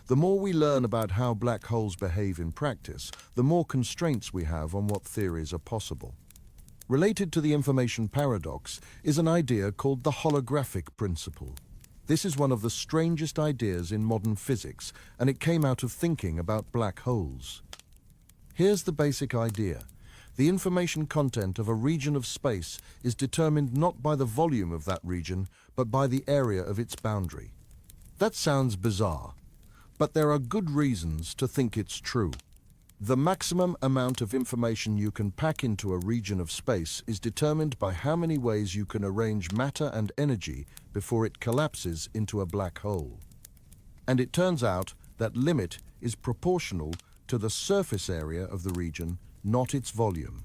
The more we learn about how black holes behave in practice, the more constraints we have on what theories are possible. Related to the information paradox is an idea called the holographic principle. This is one of the strangest ideas in modern physics, and it came out of thinking about black holes. Here's the basic idea. The information content of a region of space is determined not by the volume of that region, but by the area of its boundary. That sounds bizarre, but there are good reasons to think it's true. The maximum amount of information you can pack into a region of space is determined by how many ways you can arrange matter and energy before it collapses into a black hole. And it turns out that limit is proportional to the surface area of the region, not its volume.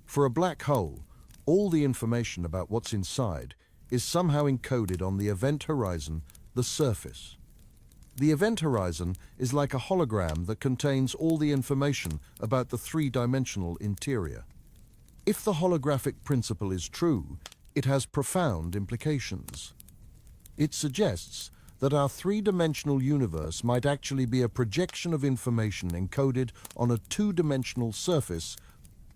For a black hole, all the information about what's inside is somehow encoded on the event horizon, the surface. The event horizon is like a hologram that contains all the information about the three-dimensional interior. If the holographic principle is true, it has profound implications. It suggests that our three-dimensional universe might actually be a projection of information encoded on a two-dimensional surface,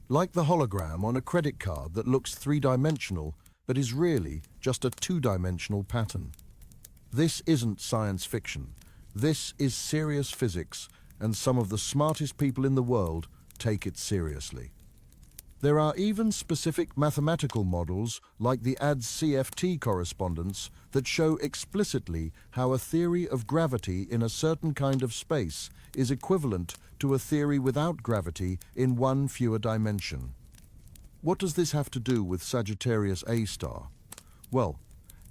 like the hologram on a credit card that looks three-dimensional but is really just a two-dimensional pattern. This isn't science fiction. This is serious physics, and some of the smartest people in the world take it seriously. There are even specific mathematical models, like the ADS-CFT correspondence, that show explicitly how a theory of gravity in a certain kind of space is equivalent to a theory without gravity in one fewer dimension. What does this have to do with Sagittarius A star? Well,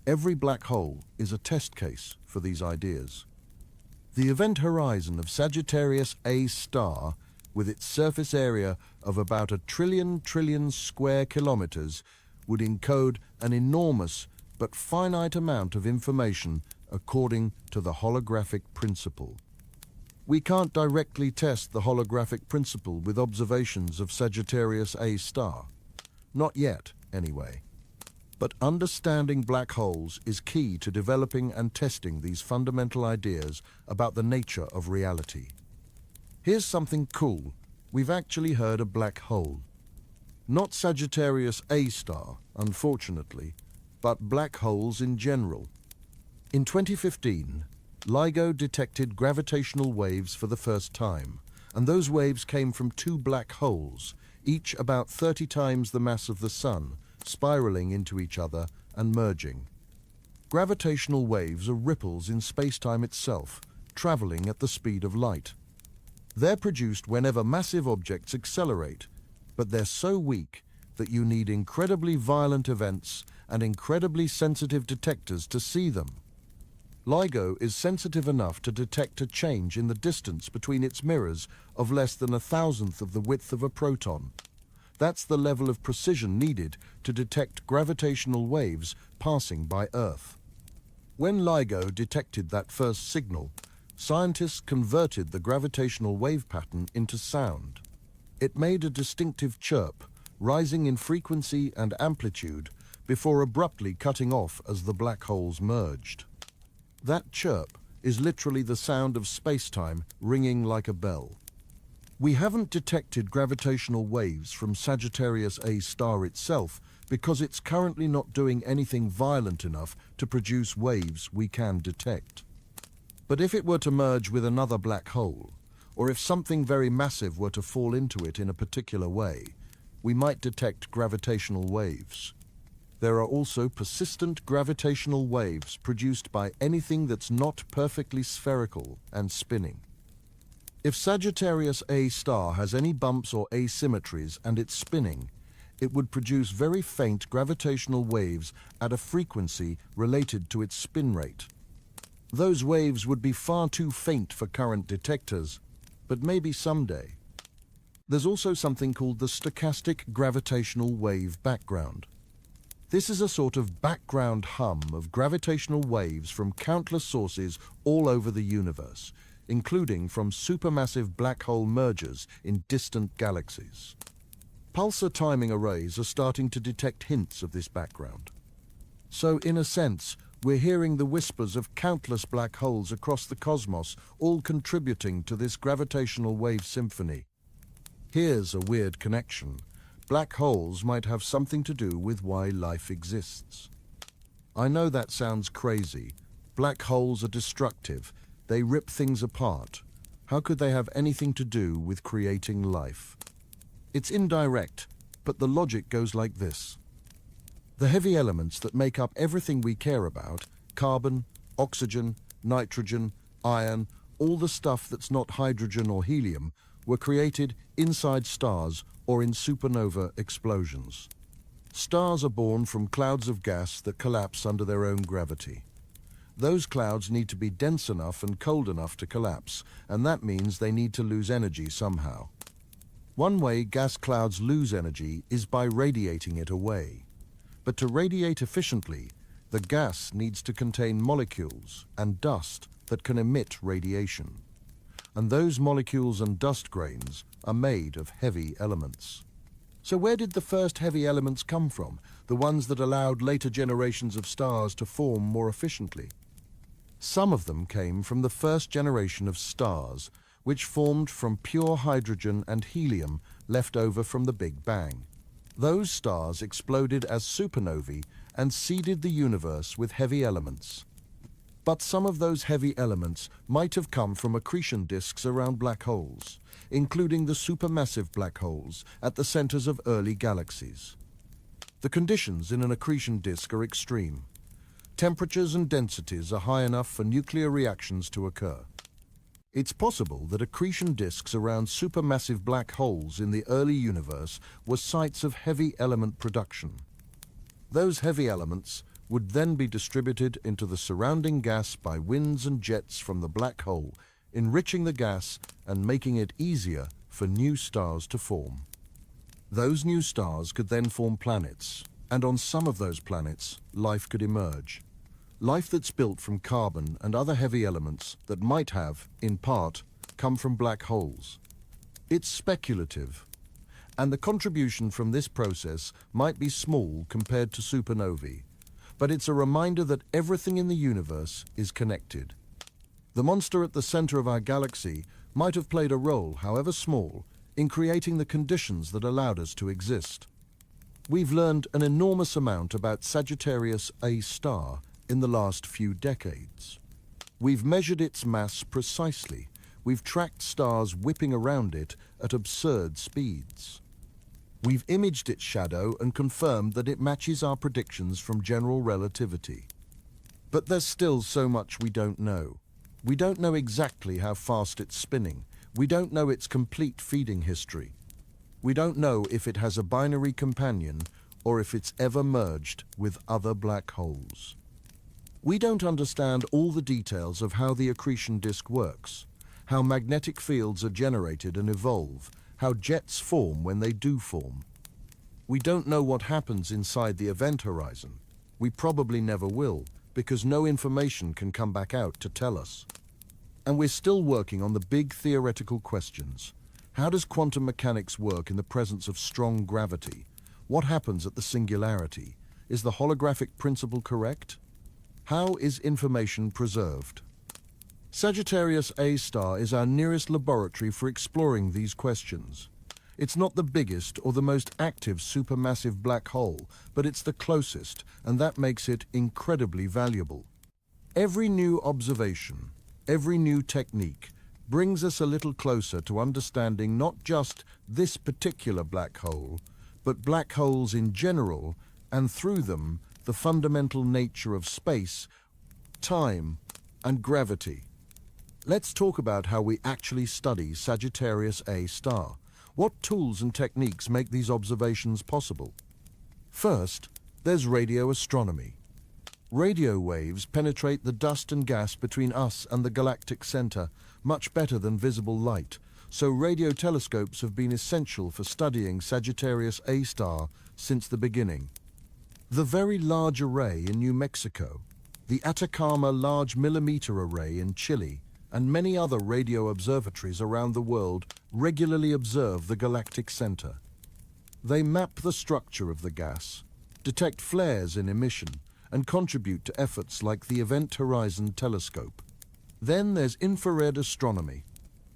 every black hole is a test case for these ideas. The event horizon of Sagittarius A star, with its surface area of about 1 trillion square kilometers, would encode an enormous but finite amount of information according to the holographic principle. We can't directly test the holographic principle with observations of Sagittarius A star. Not yet, anyway. But understanding black holes is key to developing and testing these fundamental ideas about the nature of reality. Here's something cool. We've actually heard a black hole. Not Sagittarius A star, unfortunately, but black holes in general. In 2015, LIGO detected gravitational waves for the first time, and those waves came from two black holes, each about 30 times the mass of the Sun, spiraling into each other and merging. Gravitational waves are ripples in space-time itself, traveling at the speed of light. They're produced whenever massive objects accelerate, but they're so weak that you need incredibly violent events and incredibly sensitive detectors to see them. LIGO is sensitive enough to detect a change in the distance between its mirrors of less than 1,000th of the width of a proton. That's the level of precision needed to detect gravitational waves passing by Earth. When LIGO detected that first signal, scientists converted the gravitational wave pattern into sound. It made a distinctive chirp, rising in frequency and amplitude before abruptly cutting off as the black holes merged. That chirp is literally the sound of space-time ringing like a bell. We haven't detected gravitational waves from Sagittarius A star itself because it's currently not doing anything violent enough to produce waves we can detect. But if it were to merge with another black hole, or if something very massive were to fall into it in a particular way, we might detect gravitational waves. There are also persistent gravitational waves produced by anything that's not perfectly spherical and spinning. If Sagittarius A star has any bumps or asymmetries and it's spinning, it would produce very faint gravitational waves at a frequency related to its spin rate. Those waves would be far too faint for current detectors, but maybe someday. There's also something called the stochastic gravitational wave background. This is a sort of background hum of gravitational waves from countless sources all over the universe, including from supermassive black hole mergers in distant galaxies. Pulsar timing arrays are starting to detect hints of this background. So, in a sense, we're hearing the whispers of countless black holes across the cosmos, all contributing to this gravitational wave symphony. Here's a weird connection. Black holes might have something to do with why life exists. I know that sounds crazy. Black holes are destructive. They rip things apart. How could they have anything to do with creating life? It's indirect, but the logic goes like this. The heavy elements that make up everything we care about, carbon, oxygen, nitrogen, iron, all the stuff that's not hydrogen or helium, were created inside stars or in supernova explosions. Stars are born from clouds of gas that collapse under their own gravity. Those clouds need to be dense enough and cold enough to collapse, and that means they need to lose energy somehow. One way gas clouds lose energy is by radiating it away. But to radiate efficiently, the gas needs to contain molecules and dust that can emit radiation. And those molecules and dust grains are made of heavy elements. So where did the first heavy elements come from, the ones that allowed later generations of stars to form more efficiently? Some of them came from the first generation of stars, which formed from pure hydrogen and helium left over from the Big Bang. Those stars exploded as supernovae and seeded the universe with heavy elements. But some of those heavy elements might have come from accretion disks around black holes, including the supermassive black holes at the centers of early galaxies. The conditions in an accretion disk are extreme. Temperatures and densities are high enough for nuclear reactions to occur. It's possible that accretion disks around supermassive black holes in the early universe were sites of heavy element production. Those heavy elements would then be distributed into the surrounding gas by winds and jets from the black hole, enriching the gas and making it easier for new stars to form. Those new stars could then form planets, and on some of those planets, life could emerge. Life that's built from carbon and other heavy elements that might have, in part, come from black holes. It's speculative, and the contribution from this process might be small compared to supernovae, but it's a reminder that everything in the universe is connected. The monster at the center of our galaxy might have played a role, however small, in creating the conditions that allowed us to exist. We've learned an enormous amount about Sagittarius A star in the last few decades. We've measured its mass precisely. We've tracked stars whipping around it at absurd speeds. We've imaged its shadow and confirmed that it matches our predictions from general relativity. But there's still so much we don't know. We don't know exactly how fast it's spinning. We don't know its complete feeding history. We don't know if it has a binary companion or if it's ever merged with other black holes. We don't understand all the details of how the accretion disk works, how magnetic fields are generated and evolve, how jets form when they do form. We don't know what happens inside the event horizon. We probably never will, because no information can come back out to tell us. And we're still working on the big theoretical questions. How does quantum mechanics work in the presence of strong gravity? What happens at the singularity? Is the holographic principle correct? How is information preserved? Sagittarius A star is our nearest laboratory for exploring these questions. It's not the biggest or the most active supermassive black hole, but it's the closest, and that makes it incredibly valuable. Every new observation, every new technique, brings us a little closer to understanding not just this particular black hole, but black holes in general, and through them, the fundamental nature of space, time, and gravity. Let's talk about how we actually study Sagittarius A star. What tools and techniques make these observations possible? First, there's radio astronomy. Radio waves penetrate the dust and gas between us and the galactic center much better than visible light, so radio telescopes have been essential for studying Sagittarius A star since the beginning. The Very Large Array in New Mexico, the Atacama Large Millimeter Array in Chile, and many other radio observatories around the world regularly observe the galactic center. They map the structure of the gas, detect flares in emission, and contribute to efforts like the Event Horizon Telescope. Then there's infrared astronomy.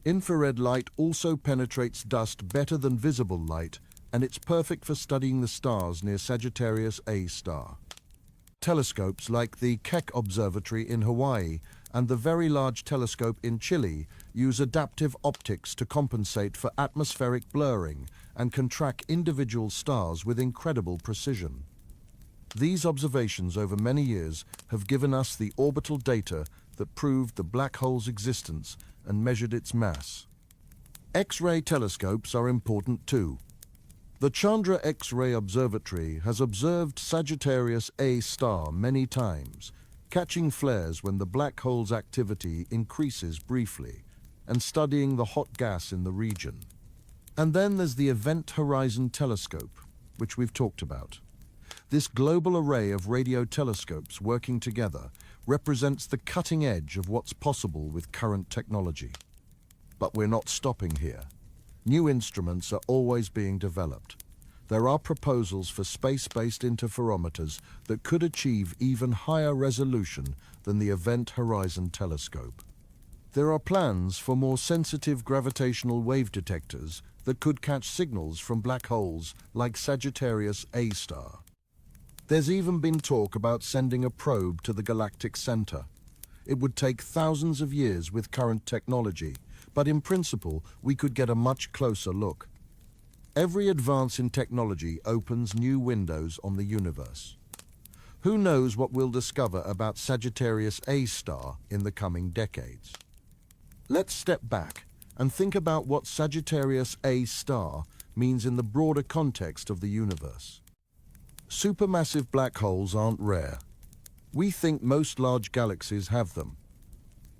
Infrared light also penetrates dust better than visible light, and it's perfect for studying the stars near Sagittarius A star. Telescopes like the Keck Observatory in Hawaii and the Very Large Telescope in Chile use adaptive optics to compensate for atmospheric blurring and can track individual stars with incredible precision. These observations over many years have given us the orbital data that proved the black hole's existence and measured its mass. X-ray telescopes are important too. The Chandra X-ray Observatory has observed Sagittarius A star many times, catching flares when the black hole's activity increases briefly, and studying the hot gas in the region. And then there's the Event Horizon Telescope, which we've talked about. This global array of radio telescopes working together represents the cutting edge of what's possible with current technology. But we're not stopping here. New instruments are always being developed. There are proposals for space-based interferometers that could achieve even higher resolution than the Event Horizon telescope. There are plans for more sensitive gravitational wave detectors that could catch signals from black holes like Sagittarius A star. There's even been talk about sending a probe to the galactic center. It would take thousands of years with current technology, but in principle, we could get a much closer look. Every advance in technology opens new windows on the universe. Who knows what we'll discover about Sagittarius A star in the coming decades? Let's step back and think about what Sagittarius A star means in the broader context of the universe. Supermassive black holes aren't rare. We think most large galaxies have them.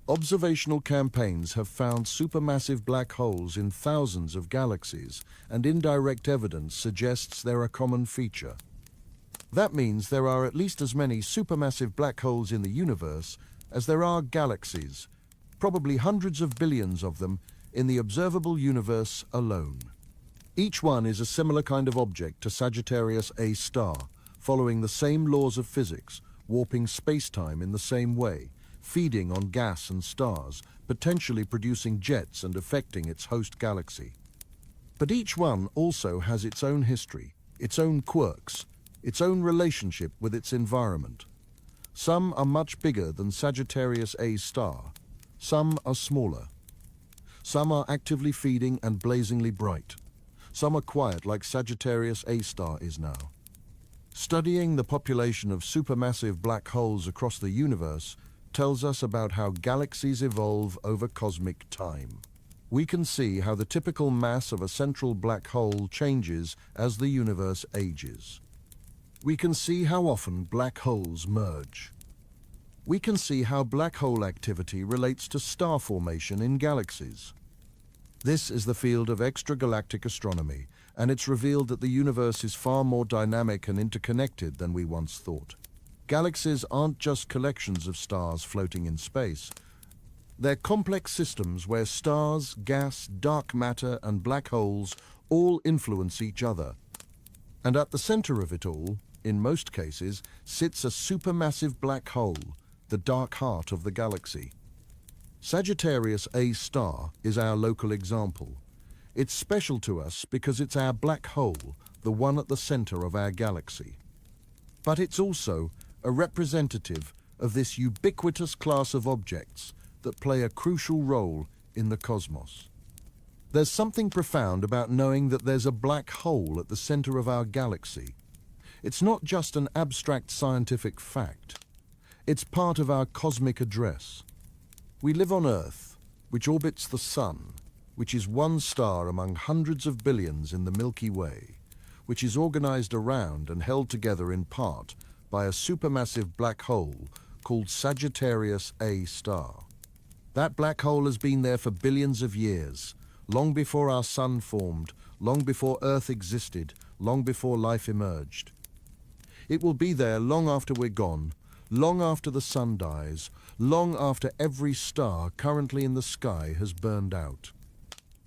Observational campaigns have found supermassive black holes in thousands of galaxies, and indirect evidence suggests they're a common feature. That means there are at least as many supermassive black holes in the universe as there are galaxies, probably hundreds of billions of them in the observable universe alone. Each one is a similar kind of object to Sagittarius A star, following the same laws of physics, warping space-time in the same way, feeding on gas and stars, potentially producing jets and affecting its host galaxy. But each one also has its own history, its own quirks, its own relationship with its environment. Some are much bigger than Sagittarius A star. Some are smaller. Some are actively feeding and blazingly bright. Some are quiet like Sagittarius A star is now. Studying the population of supermassive black holes across the universe tells us about how galaxies evolve over cosmic time. We can see how the typical mass of a central black hole changes as the universe ages. We can see how often black holes merge. We can see how black hole activity relates to star formation in galaxies. This is the field of extragalactic astronomy, and it's revealed that the universe is far more dynamic and interconnected than we once thought. Galaxies aren't just collections of stars floating in space. They're complex systems where stars, gas, dark matter, and black holes all influence each other. And at the center of it all, in most cases, sits a supermassive black hole, the dark heart of the galaxy. Sagittarius A star is our local example. It's special to us because it's our black hole, the one at the center of our galaxy. But it's also a representative of this ubiquitous class of objects that play a crucial role in the cosmos. There's something profound about knowing that there's a black hole at the center of our galaxy. It's not just an abstract scientific fact. It's part of our cosmic address. We live on Earth, which orbits the Sun, which is one star among hundreds of billions in the Milky Way, which is organized around and held together in part by a supermassive black hole called Sagittarius A star. That black hole has been there for billions of years, long before our Sun formed, long before Earth existed, long before life emerged. It will be there long after we're gone, long after the Sun dies, long after every star currently in the sky has burned out.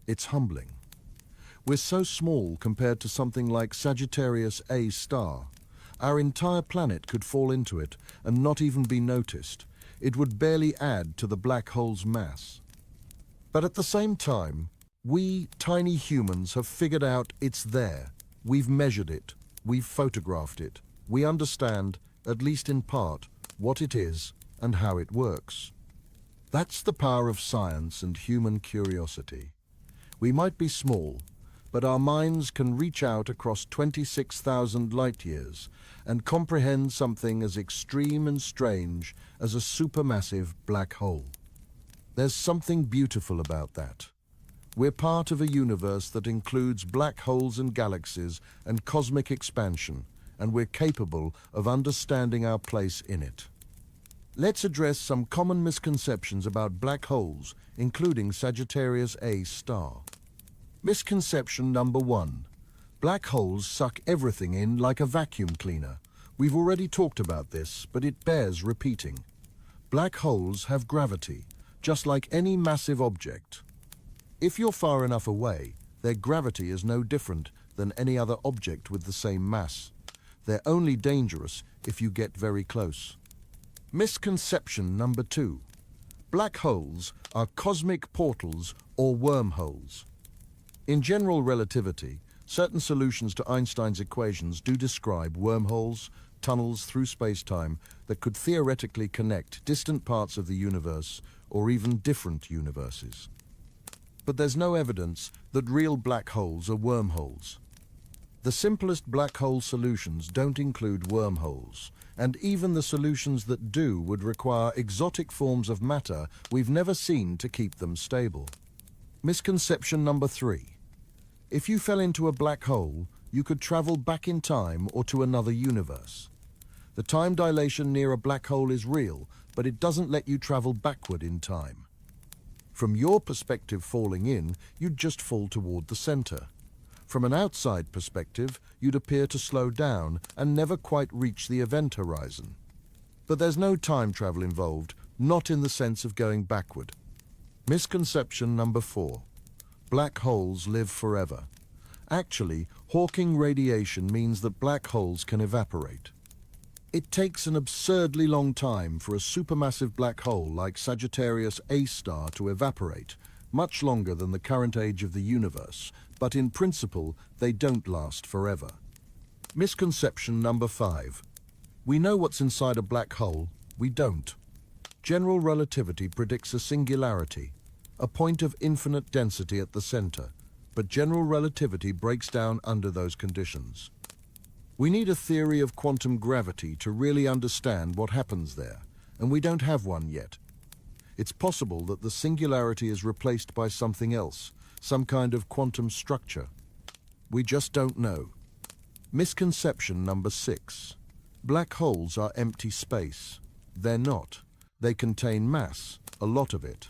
It's humbling. We're so small compared to something like Sagittarius A star. Our entire planet could fall into it and not even be noticed. It would barely add to the black hole's mass. But at the same time, we, tiny humans, have figured out it's there. We've measured it. We've photographed it. We understand, at least in part, what it is and how it works. That's the power of science and human curiosity. We might be small, but our minds can reach out across 26,000 light-years and comprehend something as extreme and strange as a supermassive black hole. There's something beautiful about that. We're part of a universe that includes black holes and galaxies and cosmic expansion, and we're capable of understanding our place in it. Let's address some common misconceptions about black holes, including Sagittarius A star. Misconception number 1. Black holes suck everything in like a vacuum cleaner. We've already talked about this, but it bears repeating. Black holes have gravity, just like any massive object. If you're far enough away, their gravity is no different than any other object with the same mass. They're only dangerous if you get very close. Misconception number 2. Black holes are cosmic portals or wormholes. In general relativity, certain solutions to Einstein's equations do describe wormholes, tunnels through space-time that could theoretically connect distant parts of the universe or even different universes. But there's no evidence that real black holes are wormholes. The simplest black hole solutions don't include wormholes, and even the solutions that do would require exotic forms of matter we've never seen to keep them stable. Misconception number 3. If you fell into a black hole, you could travel back in time or to another universe. The time dilation near a black hole is real, but it doesn't let you travel backward in time. From your perspective falling in, you'd just fall toward the center. From an outside perspective, you'd appear to slow down and never quite reach the event horizon. But there's no time travel involved, not in the sense of going backward. Misconception number 4. Black holes live forever. Actually, Hawking radiation means that black holes can evaporate. It takes an absurdly long time for a supermassive black hole like Sagittarius A star to evaporate, much longer than the current age of the universe, but in principle, they don't last forever. Misconception number 5. We know what's inside a black hole, we don't. General relativity predicts a singularity, a point of infinite density at the center, but general relativity breaks down under those conditions. We need a theory of quantum gravity to really understand what happens there, and we don't have one yet. It's possible that the singularity is replaced by something else, some kind of quantum structure. We just don't know. Misconception number 6. Black holes are empty space. They're not. They contain mass, a lot of it.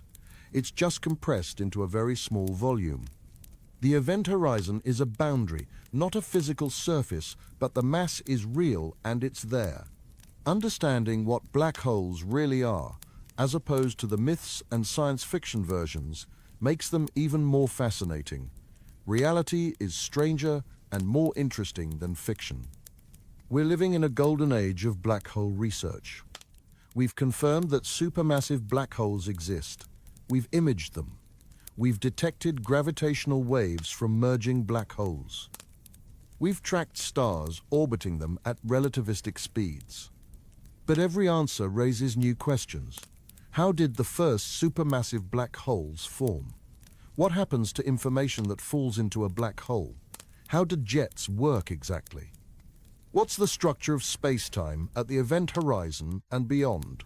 It's just compressed into a very small volume. The event horizon is a boundary, not a physical surface, but the mass is real and it's there. Understanding what black holes really are, as opposed to the myths and science fiction versions, makes them even more fascinating. Reality is stranger and more interesting than fiction. We're living in a golden age of black hole research. We've confirmed that supermassive black holes exist. We've imaged them. We've detected gravitational waves from merging black holes. We've tracked stars orbiting them at relativistic speeds. But every answer raises new questions. How did the first supermassive black holes form? What happens to information that falls into a black hole? How do jets work exactly? What's the structure of space-time at the event horizon and beyond?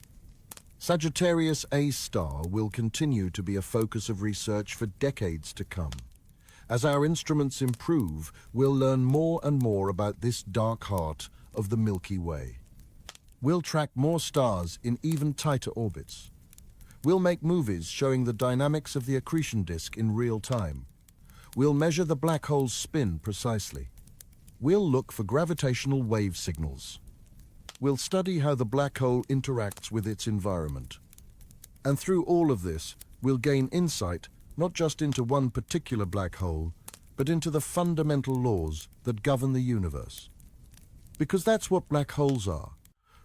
Sagittarius A star will continue to be a focus of research for decades to come. As our instruments improve, we'll learn more and more about this dark heart of the Milky Way. We'll track more stars in even tighter orbits. We'll make movies showing the dynamics of the accretion disk in real time. We'll measure the black hole's spin precisely. We'll look for gravitational wave signals. We'll study how the black hole interacts with its environment. And through all of this, we'll gain insight not just into one particular black hole, but into the fundamental laws that govern the universe. Because that's what black holes are.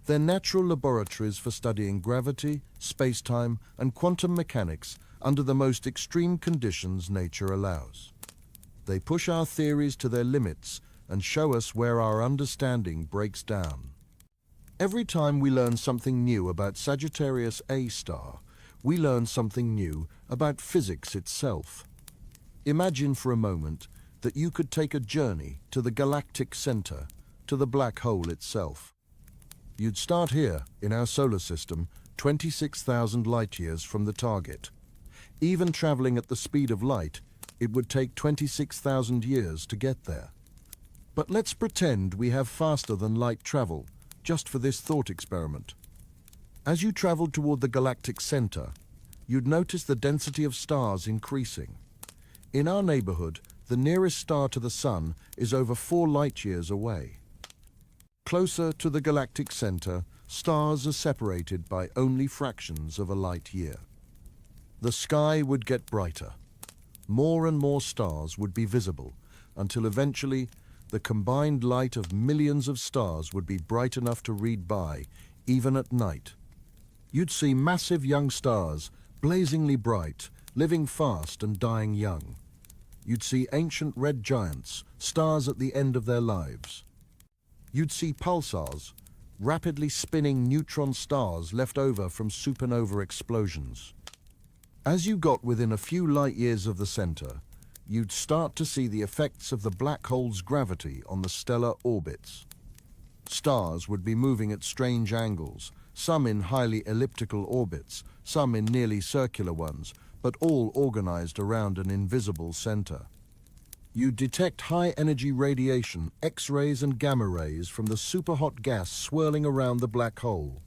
They're natural laboratories for studying gravity, space-time, and quantum mechanics under the most extreme conditions nature allows. They push our theories to their limits and show us where our understanding breaks down. Every time we learn something new about Sagittarius A star, we learn something new about physics itself. Imagine for a moment that you could take a journey to the galactic center, to the black hole itself. You'd start here, in our solar system, 26,000 light-years from the target. Even traveling at the speed of light, it would take 26,000 years to get there. But let's pretend we have faster than light travel, just for this thought experiment. As you traveled toward the galactic center, you'd notice the density of stars increasing. In our neighborhood, the nearest star to the sun is over 4 light-years away. Closer to the galactic center, stars are separated by only fractions of a light year. The sky would get brighter. More and more stars would be visible, until eventually the combined light of millions of stars would be bright enough to read by, even at night. You'd see massive young stars, blazingly bright, living fast and dying young. You'd see ancient red giants, stars at the end of their lives. You'd see pulsars, rapidly spinning neutron stars left over from supernova explosions. As you got within a few light years of the center, you'd start to see the effects of the black hole's gravity on the stellar orbits. Stars would be moving at strange angles, some in highly elliptical orbits, some in nearly circular ones, but all organized around an invisible center. You'd detect high-energy radiation, X-rays and gamma rays from the superhot gas swirling around the black hole.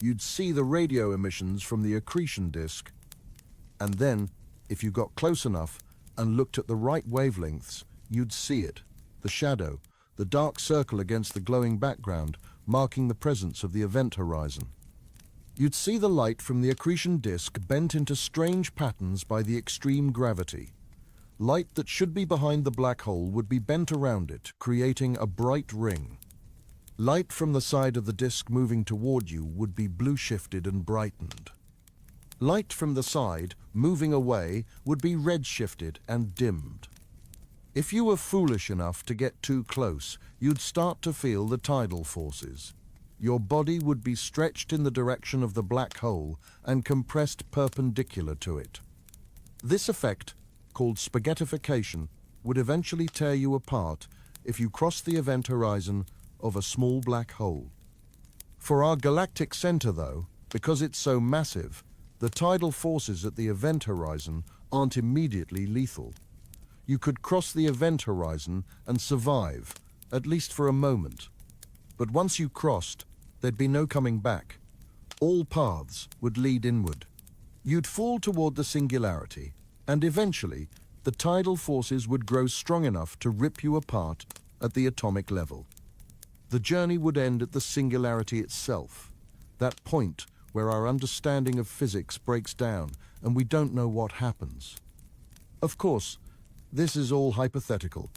You'd see the radio emissions from the accretion disk. And then, if you got close enough and looked at the right wavelengths, you'd see it, the shadow, the dark circle against the glowing background, marking the presence of the event horizon. You'd see the light from the accretion disk bent into strange patterns by the extreme gravity. Light that should be behind the black hole would be bent around it, creating a bright ring. Light from the side of the disk moving toward you would be blue-shifted and brightened. Light from the side, moving away, would be red-shifted and dimmed. If you were foolish enough to get too close, you'd start to feel the tidal forces. Your body would be stretched in the direction of the black hole and compressed perpendicular to it. This effect, called spaghettification, would eventually tear you apart if you crossed the event horizon of a small black hole. For our galactic center, though, because it's so massive, the tidal forces at the event horizon aren't immediately lethal. You could cross the event horizon and survive, at least for a moment. But once you crossed, there'd be no coming back. All paths would lead inward. You'd fall toward the singularity, and eventually, the tidal forces would grow strong enough to rip you apart at the atomic level. The journey would end at the singularity itself, that point where our understanding of physics breaks down and we don't know what happens. Of course, this is all hypothetical.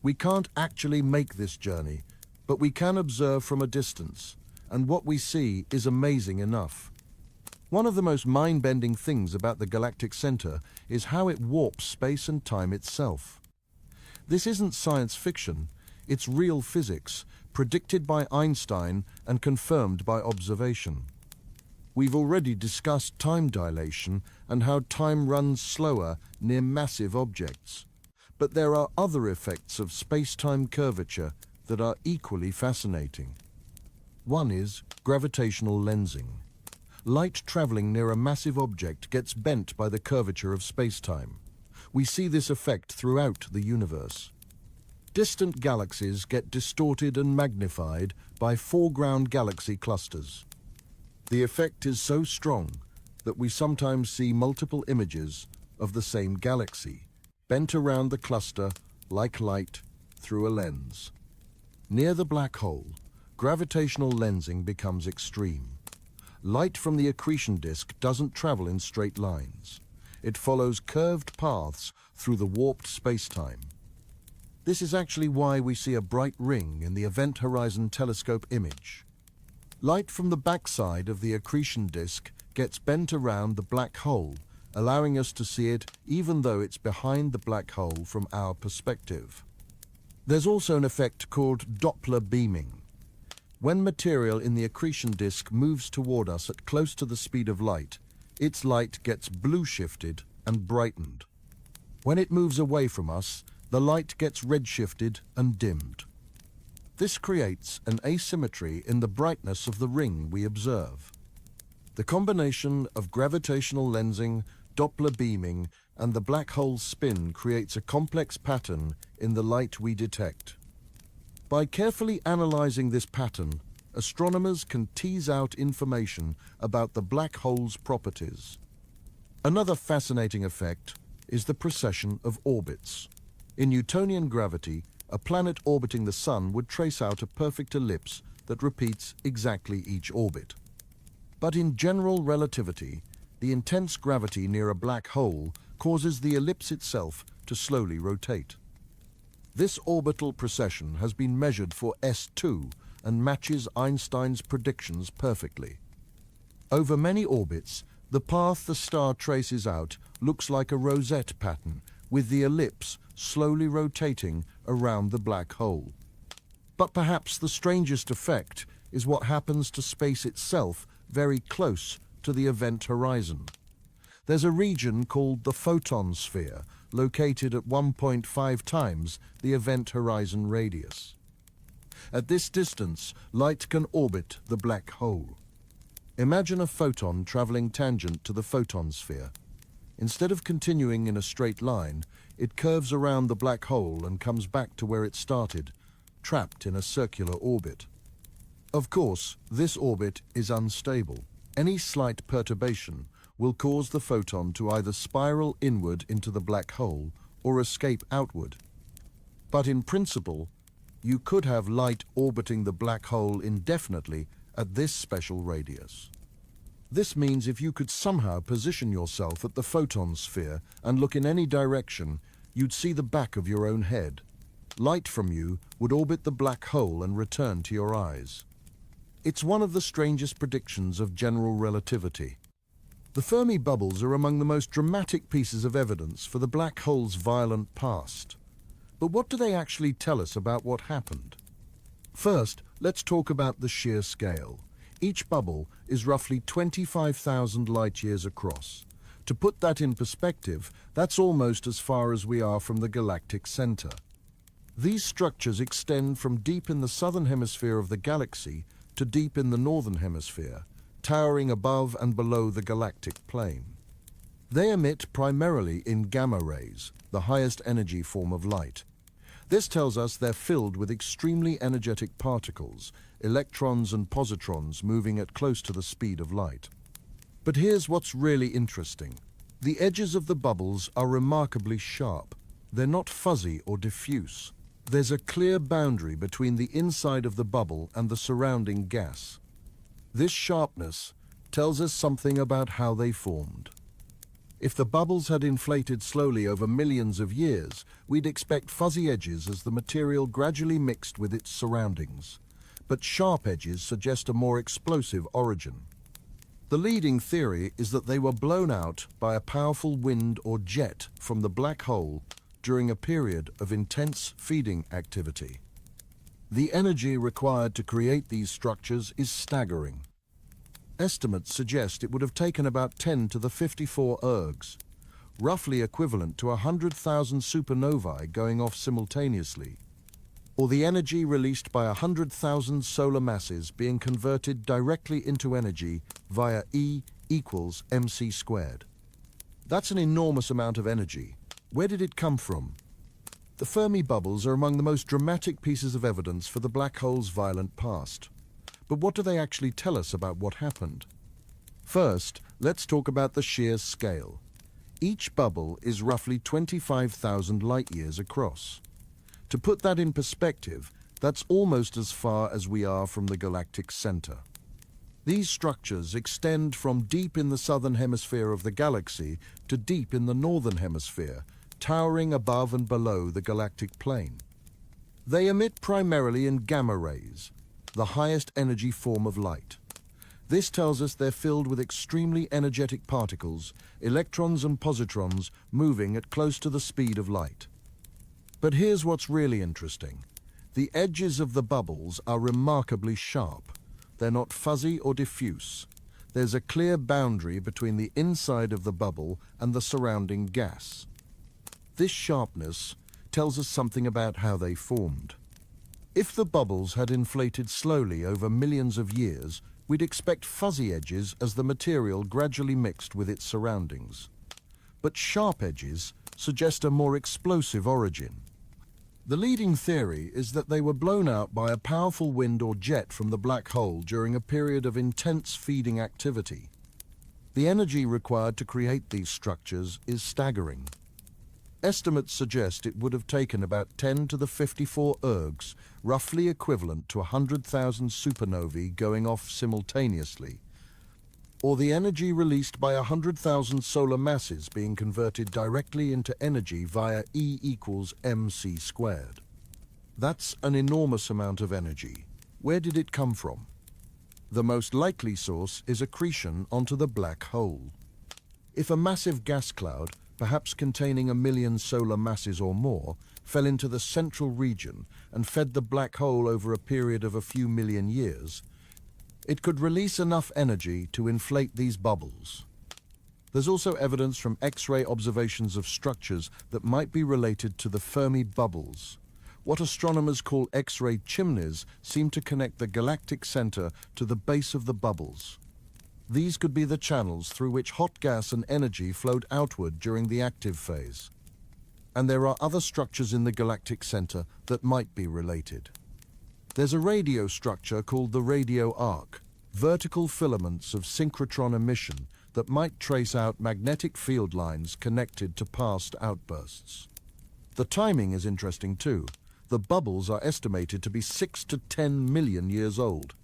We can't actually make this journey, but we can observe from a distance, and what we see is amazing enough. One of the most mind-bending things about the galactic center is how it warps space and time itself. This isn't science fiction, it's real physics, predicted by Einstein and confirmed by observation. We've already discussed time dilation and how time runs slower near massive objects. But there are other effects of space-time curvature that are equally fascinating. One is gravitational lensing. Light traveling near a massive object gets bent by the curvature of space-time. We see this effect throughout the universe. Distant galaxies get distorted and magnified by foreground galaxy clusters. The effect is so strong that we sometimes see multiple images of the same galaxy, bent around the cluster like light through a lens. Near the black hole, gravitational lensing becomes extreme. Light from the accretion disk doesn't travel in straight lines. It follows curved paths through the warped space-time. This is actually why we see a bright ring in the Event Horizon Telescope image. Light from the backside of the accretion disk gets bent around the black hole, allowing us to see it even though it's behind the black hole from our perspective. There's also an effect called Doppler beaming. When material in the accretion disk moves toward us at close to the speed of light, its light gets blue-shifted and brightened. When it moves away from us, the light gets red-shifted and dimmed. This creates an asymmetry in the brightness of the ring we observe. The combination of gravitational lensing, Doppler beaming, and the black hole's spin creates a complex pattern in the light we detect. By carefully analyzing this pattern, astronomers can tease out information about the black hole's properties. Another fascinating effect is the precession of orbits. In Newtonian gravity, a planet orbiting the Sun would trace out a perfect ellipse that repeats exactly each orbit. But in general relativity, the intense gravity near a black hole causes the ellipse itself to slowly rotate. This orbital precession has been measured for S2 and matches Einstein's predictions perfectly. Over many orbits, the path the star traces out looks like a rosette pattern, with the ellipse slowly rotating around the black hole. But perhaps the strangest effect is what happens to space itself very close to the event horizon. There's a region called the photon sphere, located at 1.5 times the event horizon radius. At this distance, light can orbit the black hole. Imagine a photon traveling tangent to the photon sphere. Instead of continuing in a straight line, it curves around the black hole and comes back to where it started, trapped in a circular orbit. Of course, this orbit is unstable. Any slight perturbation will cause the photon to either spiral inward into the black hole or escape outward. But in principle, you could have light orbiting the black hole indefinitely at this special radius. This means if you could somehow position yourself at the photon sphere and look in any direction, you'd see the back of your own head. Light from you would orbit the black hole and return to your eyes. It's one of the strangest predictions of general relativity. The Fermi bubbles are among the most dramatic pieces of evidence for the black hole's violent past. But what do they actually tell us about what happened? First, let's talk about the sheer scale. Each bubble is roughly 25,000 light-years across. To put that in perspective, that's almost as far as we are from the galactic center. These structures extend from deep in the southern hemisphere of the galaxy to deep in the northern hemisphere, towering above and below the galactic plane. They emit primarily in gamma rays, the highest energy form of light. This tells us they're filled with extremely energetic particles, electrons and positrons moving at close to the speed of light. But here's what's really interesting. The edges of the bubbles are remarkably sharp. They're not fuzzy or diffuse. There's a clear boundary between the inside of the bubble and the surrounding gas. This sharpness tells us something about how they formed. If the bubbles had inflated slowly over millions of years, we'd expect fuzzy edges as the material gradually mixed with its surroundings. But sharp edges suggest a more explosive origin. The leading theory is that they were blown out by a powerful wind or jet from the black hole during a period of intense feeding activity. The energy required to create these structures is staggering. Estimates suggest it would have taken about 10 to the 54 ergs, roughly equivalent to 100,000 supernovae going off simultaneously, or the energy released by 100,000 solar masses being converted directly into energy via E equals mc squared. That's an enormous amount of energy. Where did it come from? The Fermi bubbles are among the most dramatic pieces of evidence for the black hole's violent past. But what do they actually tell us about what happened? First, let's talk about the sheer scale. Each bubble is roughly 25,000 light-years across. To put that in perspective, that's almost as far as we are from the galactic center. These structures extend from deep in the southern hemisphere of the galaxy to deep in the northern hemisphere, towering above and below the galactic plane. They emit primarily in gamma rays, the highest energy form of light. This tells us they're filled with extremely energetic particles, electrons and positrons moving at close to the speed of light. But here's what's really interesting. The edges of the bubbles are remarkably sharp. They're not fuzzy or diffuse. There's a clear boundary between the inside of the bubble and the surrounding gas. This sharpness tells us something about how they formed. If the bubbles had inflated slowly over millions of years, we'd expect fuzzy edges as the material gradually mixed with its surroundings. But sharp edges suggest a more explosive origin. The leading theory is that they were blown out by a powerful wind or jet from the black hole during a period of intense feeding activity. The energy required to create these structures is staggering. Estimates suggest it would have taken about 10 to the 54 ergs, roughly equivalent to 100,000 supernovae going off simultaneously, or the energy released by 100,000 solar masses being converted directly into energy via E equals mc squared. That's an enormous amount of energy. Where did it come from? The most likely source is accretion onto the black hole. If a massive gas cloud, perhaps containing 1 million solar masses or more, fell into the central region and fed the black hole over a period of a few million years, it could release enough energy to inflate these bubbles. There's also evidence from X-ray observations of structures that might be related to the Fermi bubbles. What astronomers call X-ray chimneys seem to connect the galactic center to the base of the bubbles. These could be the channels through which hot gas and energy flowed outward during the active phase. And there are other structures in the galactic center that might be related. There's a radio structure called the radio arc, vertical filaments of synchrotron emission that might trace out magnetic field lines connected to past outbursts. The timing is interesting too. The bubbles are estimated to be 6 to 10 million years old.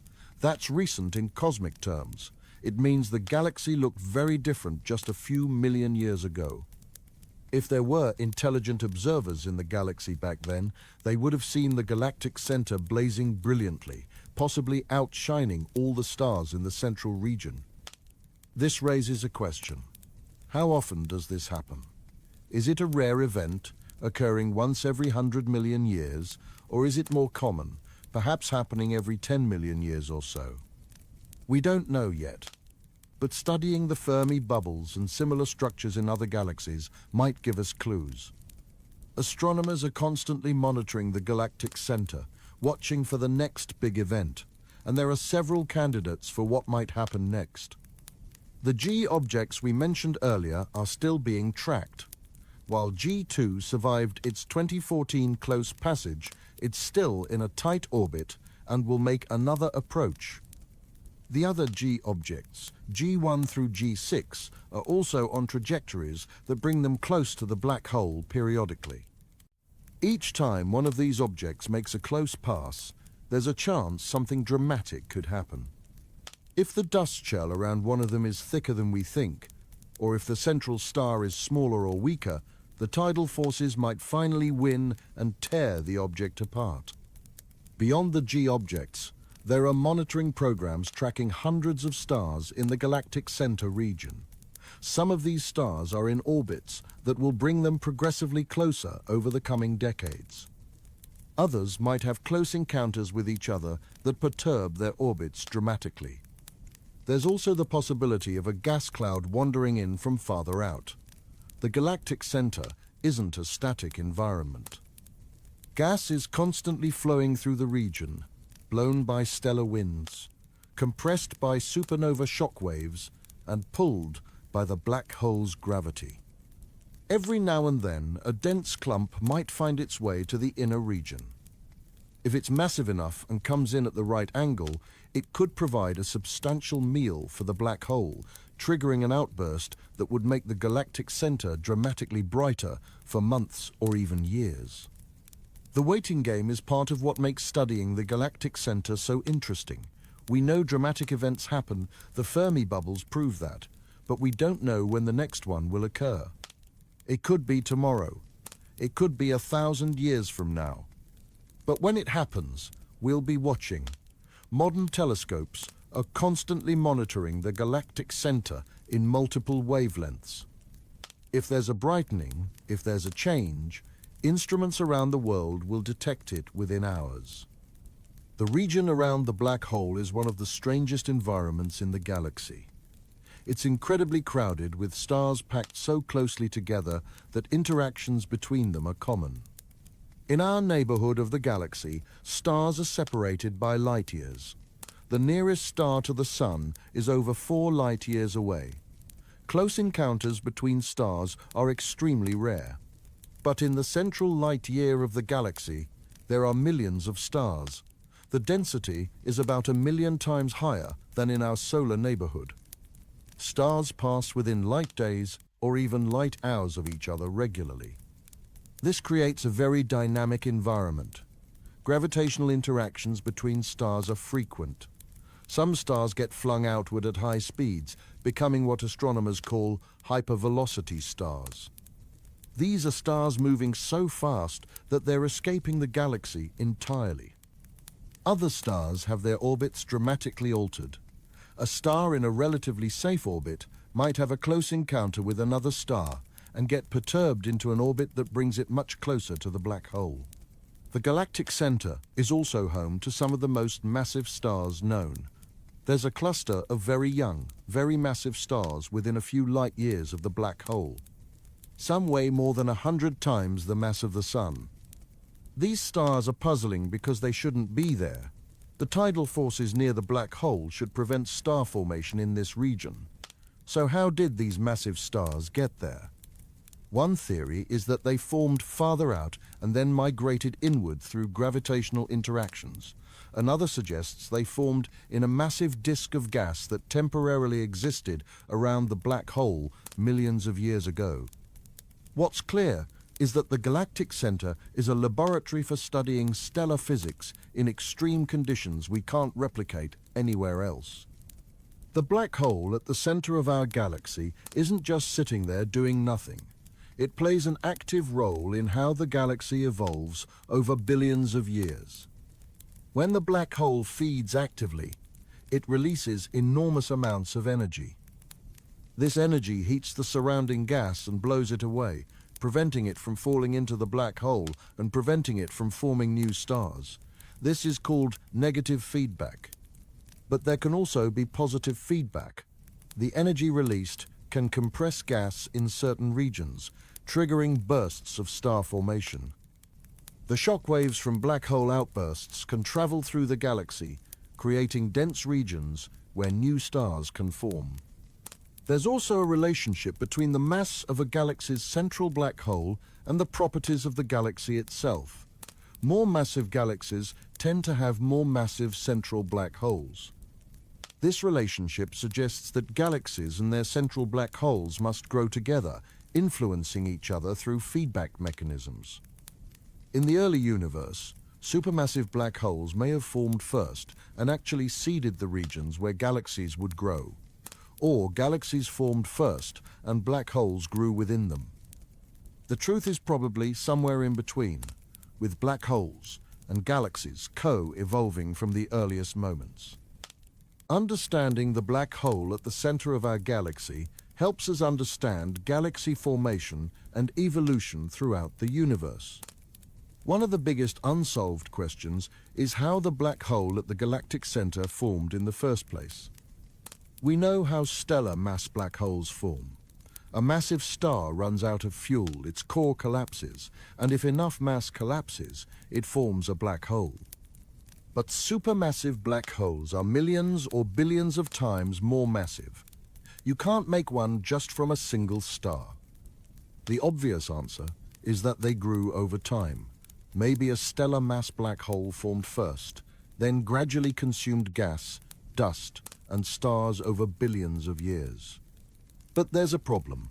That's recent in cosmic terms. It means the galaxy looked very different just a few million years ago. If there were intelligent observers in the galaxy back then, they would have seen the galactic center blazing brilliantly, possibly outshining all the stars in the central region. This raises a question. How often does this happen? Is it a rare event, occurring once every 100 million years, or is it more common, perhaps happening every 10 million years or so? We don't know yet, but studying the Fermi bubbles and similar structures in other galaxies might give us clues. Astronomers are constantly monitoring the galactic center, watching for the next big event, and there are several candidates for what might happen next. The G objects we mentioned earlier are still being tracked. While G2 survived its 2014 close passage, it's still in a tight orbit and will make another approach. The other G objects, G1 through G6, are also on trajectories that bring them close to the black hole periodically. Each time one of these objects makes a close pass, there's a chance something dramatic could happen. If the dust shell around one of them is thicker than we think, or if the central star is smaller or weaker, the tidal forces might finally win and tear the object apart. Beyond the G objects, there are monitoring programs tracking hundreds of stars in the galactic center region. Some of these stars are in orbits that will bring them progressively closer over the coming decades. Others might have close encounters with each other that perturb their orbits dramatically. There's also the possibility of a gas cloud wandering in from farther out. The galactic center isn't a static environment. Gas is constantly flowing through the region, blown by stellar winds, compressed by supernova shock waves, and pulled by the black hole's gravity. Every now and then, a dense clump might find its way to the inner region. If it's massive enough and comes in at the right angle, it could provide a substantial meal for the black hole, triggering an outburst that would make the galactic center dramatically brighter for months or even years. The waiting game is part of what makes studying the galactic center so interesting. We know dramatic events happen, the Fermi bubbles prove that, but we don't know when the next one will occur. It could be tomorrow. It could be 1,000 years from now. But when it happens, we'll be watching. Modern telescopes are constantly monitoring the galactic center in multiple wavelengths. If there's a brightening, if there's a change, instruments around the world will detect it within hours. The region around the black hole is one of the strangest environments in the galaxy. It's incredibly crowded, with stars packed so closely together that interactions between them are common. In our neighborhood of the galaxy, stars are separated by light years. The nearest star to the Sun is over 4 light years away. Close encounters between stars are extremely rare. But in the central light year of the galaxy, there are millions of stars. The density is about 1 million times higher than in our solar neighborhood. Stars pass within light days or even light hours of each other regularly. This creates a very dynamic environment. Gravitational interactions between stars are frequent. Some stars get flung outward at high speeds, becoming what astronomers call hypervelocity stars. These are stars moving so fast that they're escaping the galaxy entirely. Other stars have their orbits dramatically altered. A star in a relatively safe orbit might have a close encounter with another star and get perturbed into an orbit that brings it much closer to the black hole. The galactic center is also home to some of the most massive stars known. There's a cluster of very young, very massive stars within a few light years of the black hole. Some weigh more than 100 times the mass of the Sun. These stars are puzzling because they shouldn't be there. The tidal forces near the black hole should prevent star formation in this region. So how did these massive stars get there? One theory is that they formed farther out and then migrated inward through gravitational interactions. Another suggests they formed in a massive disk of gas that temporarily existed around the black hole millions of years ago. What's clear is that the galactic center is a laboratory for studying stellar physics in extreme conditions we can't replicate anywhere else. The black hole at the center of our galaxy isn't just sitting there doing nothing. It plays an active role in how the galaxy evolves over billions of years. When the black hole feeds actively, it releases enormous amounts of energy. This energy heats the surrounding gas and blows it away, preventing it from falling into the black hole and preventing it from forming new stars. This is called negative feedback. But there can also be positive feedback. The energy released can compress gas in certain regions, triggering bursts of star formation. The shock waves from black hole outbursts can travel through the galaxy, creating dense regions where new stars can form. There's also a relationship between the mass of a galaxy's central black hole and the properties of the galaxy itself. More massive galaxies tend to have more massive central black holes. This relationship suggests that galaxies and their central black holes must grow together, influencing each other through feedback mechanisms. In the early universe, supermassive black holes may have formed first and actually seeded the regions where galaxies would grow. Or galaxies formed first and black holes grew within them. The truth is probably somewhere in between, with black holes and galaxies co-evolving from the earliest moments. Understanding the black hole at the center of our galaxy helps us understand galaxy formation and evolution throughout the universe. One of the biggest unsolved questions is how the black hole at the galactic center formed in the first place. We know how stellar mass black holes form. A massive star runs out of fuel, its core collapses, and if enough mass collapses, it forms a black hole. But supermassive black holes are millions or billions of times more massive. You can't make one just from a single star. The obvious answer is that they grew over time. Maybe a stellar mass black hole formed first, then gradually consumed gas, dust, and stars over billions of years. But there's a problem.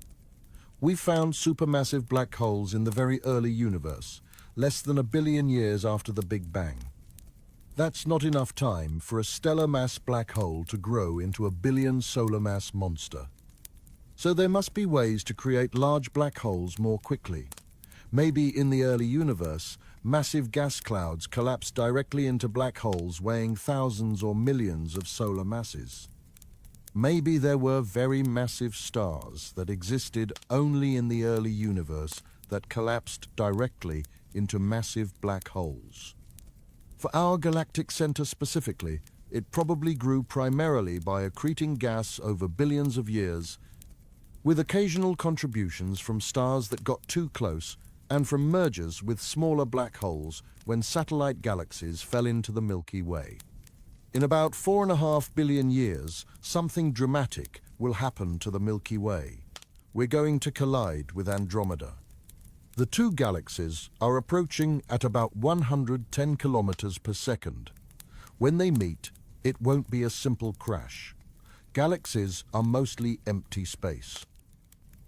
We found supermassive black holes in the very early universe, less than 1 billion years after the Big Bang. That's not enough time for a stellar mass black hole to grow into a billion solar mass monster. So there must be ways to create large black holes more quickly. Maybe in the early universe, massive gas clouds collapsed directly into black holes weighing thousands or millions of solar masses. Maybe there were very massive stars that existed only in the early universe that collapsed directly into massive black holes. For our galactic center specifically, it probably grew primarily by accreting gas over billions of years, with occasional contributions from stars that got too close and from mergers with smaller black holes when satellite galaxies fell into the Milky Way. In about 4.5 billion years, something dramatic will happen to the Milky Way. We're going to collide with Andromeda. The two galaxies are approaching at about 110 kilometers per second. When they meet, it won't be a simple crash. Galaxies are mostly empty space.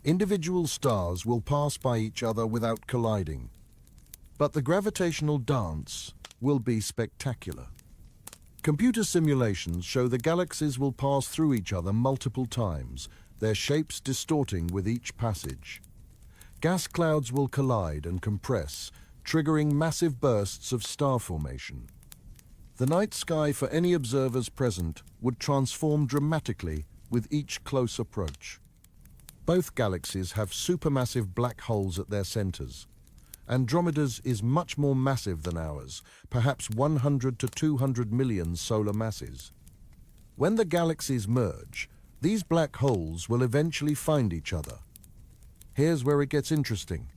Individual stars will pass by each other without colliding, But the gravitational dance will be spectacular. Computer simulations show the galaxies will pass through each other multiple times, their shapes distorting with each passage. Gas clouds will collide and compress, triggering massive bursts of star formation. The night sky for any observers present would transform dramatically with each close approach. Both galaxies have supermassive black holes at their centers. Andromeda's is much more massive than ours, perhaps 100 to 200 million solar masses. When the galaxies merge, these black holes will eventually find each other. Here's where it gets interesting.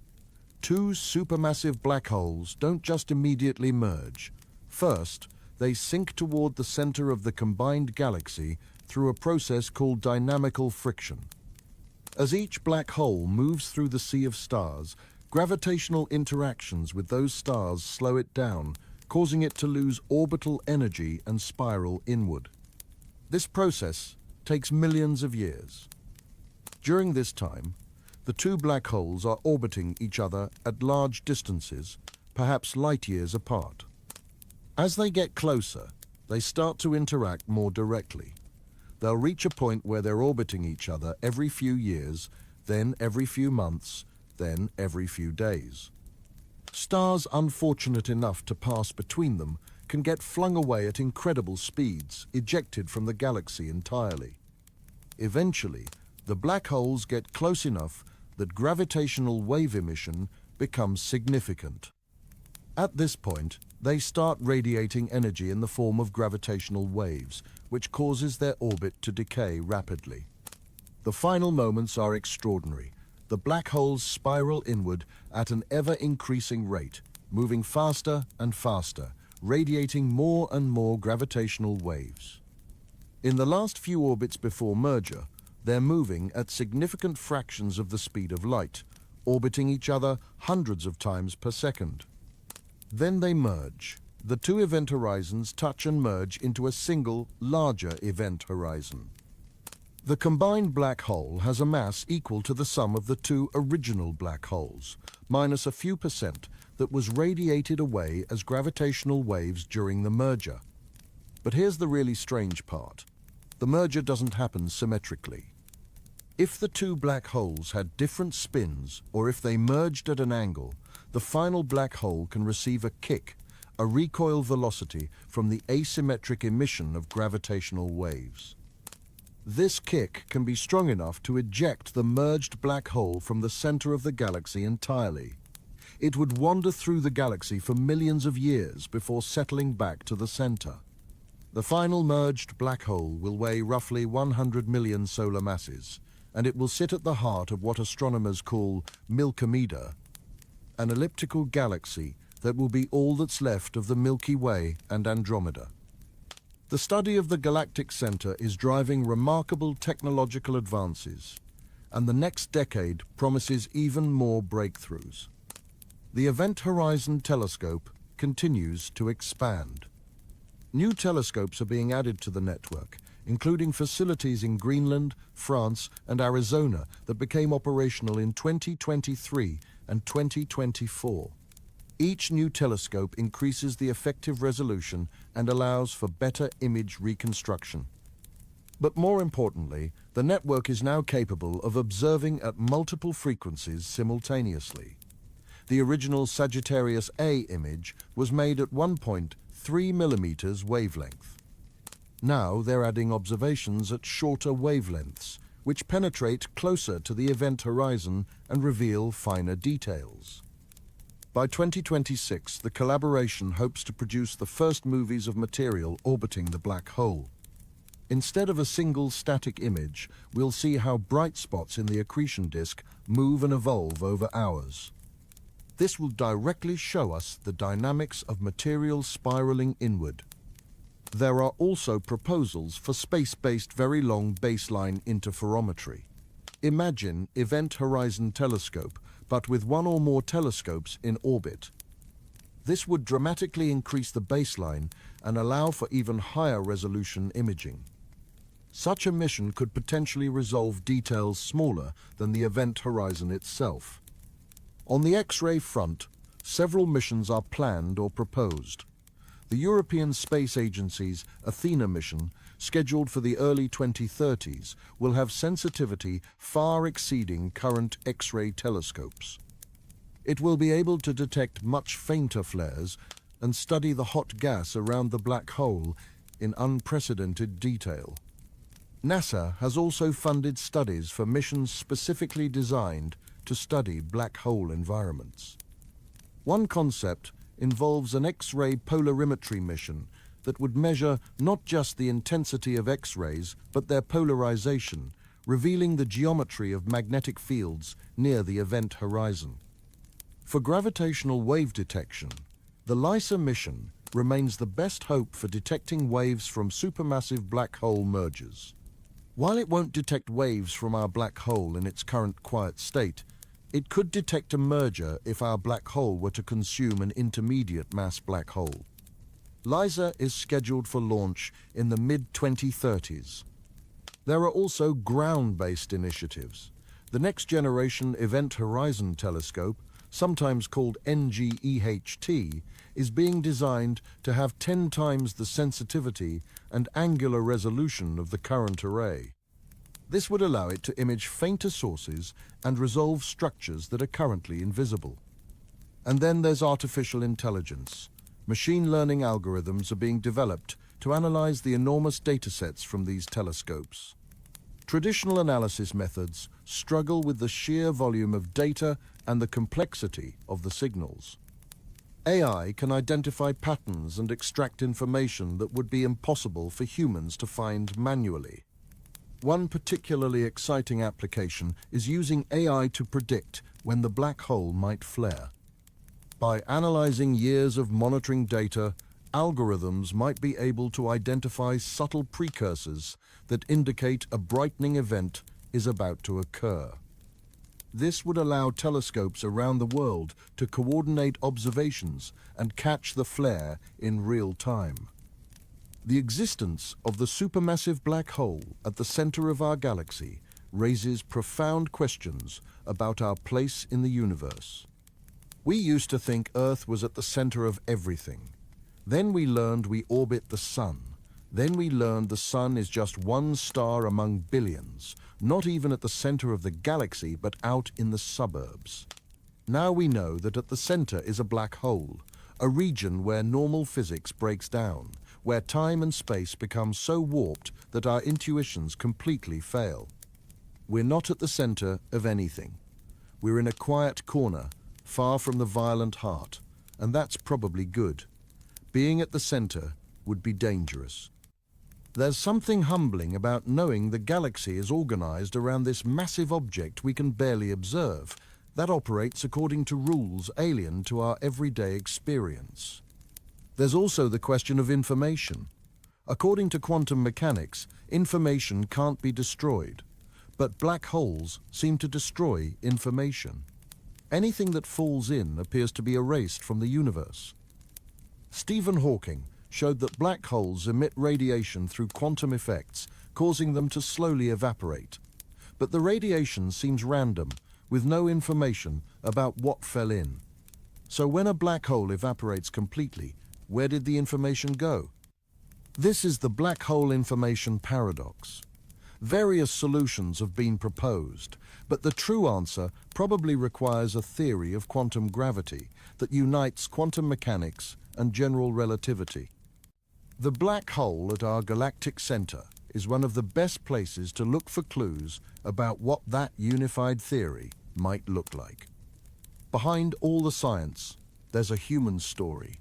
Two supermassive black holes don't just immediately merge. First, they sink toward the center of the combined galaxy through a process called dynamical friction. As each black hole moves through the sea of stars, gravitational interactions with those stars slow it down, causing it to lose orbital energy and spiral inward. This process takes millions of years. During this time, the two black holes are orbiting each other at large distances, perhaps light years apart. As they get closer, they start to interact more directly. They'll reach a point where they're orbiting each other every few years, then every few months, then every few days. Stars unfortunate enough to pass between them can get flung away at incredible speeds, ejected from the galaxy entirely. Eventually, the black holes get close enough that gravitational wave emission becomes significant. At this point, they start radiating energy in the form of gravitational waves, which causes their orbit to decay rapidly. The final moments are extraordinary. The black holes spiral inward at an ever-increasing rate, moving faster and faster, radiating more and more gravitational waves. In the last few orbits before merger, they're moving at significant fractions of the speed of light, orbiting each other hundreds of times per second. Then they merge. The two event horizons touch and merge into a single, larger event horizon. The combined black hole has a mass equal to the sum of the two original black holes, minus a few percent that was radiated away as gravitational waves during the merger. But here's the really strange part. The merger doesn't happen symmetrically. If the two black holes had different spins, or if they merged at an angle, the final black hole can receive a kick, a recoil velocity from the asymmetric emission of gravitational waves. This kick can be strong enough to eject the merged black hole from the center of the galaxy entirely. It would wander through the galaxy for millions of years before settling back to the center. The final merged black hole will weigh roughly 100 million solar masses, and it will sit at the heart of what astronomers call Milky Way, an elliptical galaxy that will be all that's left of the Milky Way and Andromeda. The study of the galactic center is driving remarkable technological advances, and the next decade promises even more breakthroughs. The Event Horizon Telescope continues to expand. New telescopes are being added to the network, including facilities in Greenland, France, and Arizona that became operational in 2023 and 2024. Each new telescope increases the effective resolution and allows for better image reconstruction. But more importantly, the network is now capable of observing at multiple frequencies simultaneously. The original Sagittarius A image was made at 1.3 millimeters wavelength. Now they're adding observations at shorter wavelengths, which penetrate closer to the event horizon and reveal finer details. By 2026, the collaboration hopes to produce the first movies of material orbiting the black hole. Instead of a single static image, we'll see how bright spots in the accretion disk move and evolve over hours. This will directly show us the dynamics of material spiraling inward. There are also proposals for space-based very long baseline interferometry. Imagine Event Horizon Telescope, but with one or more telescopes in orbit. This would dramatically increase the baseline and allow for even higher resolution imaging. Such a mission could potentially resolve details smaller than the event horizon itself. On the X-ray front, several missions are planned or proposed. The European Space Agency's Athena mission, scheduled for the early 2030s, will have sensitivity far exceeding current X-ray telescopes. It will be able to detect much fainter flares and study the hot gas around the black hole in unprecedented detail. NASA has also funded studies for missions specifically designed to study black hole environments. One concept involves an X-ray polarimetry mission that would measure not just the intensity of X-rays, but their polarization, revealing the geometry of magnetic fields near the event horizon. For gravitational wave detection, the LISA mission remains the best hope for detecting waves from supermassive black hole mergers. While it won't detect waves from our black hole in its current quiet state, it could detect a merger if our black hole were to consume an intermediate mass black hole. LISA is scheduled for launch in the mid-2030s. There are also ground-based initiatives. The Next Generation Event Horizon Telescope, sometimes called NGEHT, is being designed to have 10 times the sensitivity and angular resolution of the current array. This would allow it to image fainter sources and resolve structures that are currently invisible. And then there's artificial intelligence. Machine learning algorithms are being developed to analyze the enormous datasets from these telescopes. Traditional analysis methods struggle with the sheer volume of data and the complexity of the signals. AI can identify patterns and extract information that would be impossible for humans to find manually. One particularly exciting application is using AI to predict when the black hole might flare. By analyzing years of monitoring data, algorithms might be able to identify subtle precursors that indicate a brightening event is about to occur. This would allow telescopes around the world to coordinate observations and catch the flare in real time. The existence of the supermassive black hole at the center of our galaxy raises profound questions about our place in the universe. We used to think Earth was at the center of everything. Then we learned we orbit the Sun. Then we learned the Sun is just one star among billions, not even at the center of the galaxy, but out in the suburbs. Now we know that at the center is a black hole, a region where normal physics breaks down, where time and space become so warped that our intuitions completely fail. We're not at the center of anything. We're in a quiet corner, far from the violent heart, and that's probably good. Being at the center would be dangerous. There's something humbling about knowing the galaxy is organized around this massive object we can barely observe, that operates according to rules alien to our everyday experience. There's also the question of information. According to quantum mechanics, information can't be destroyed, but black holes seem to destroy information. Anything that falls in appears to be erased from the universe. Stephen Hawking showed that black holes emit radiation through quantum effects, causing them to slowly evaporate. But the radiation seems random, with no information about what fell in. So when a black hole evaporates completely, where did the information go? This is the black hole information paradox. Various solutions have been proposed, but the true answer probably requires a theory of quantum gravity that unites quantum mechanics and general relativity. The black hole at our galactic center is one of the best places to look for clues about what that unified theory might look like. Behind all the science, there's a human story.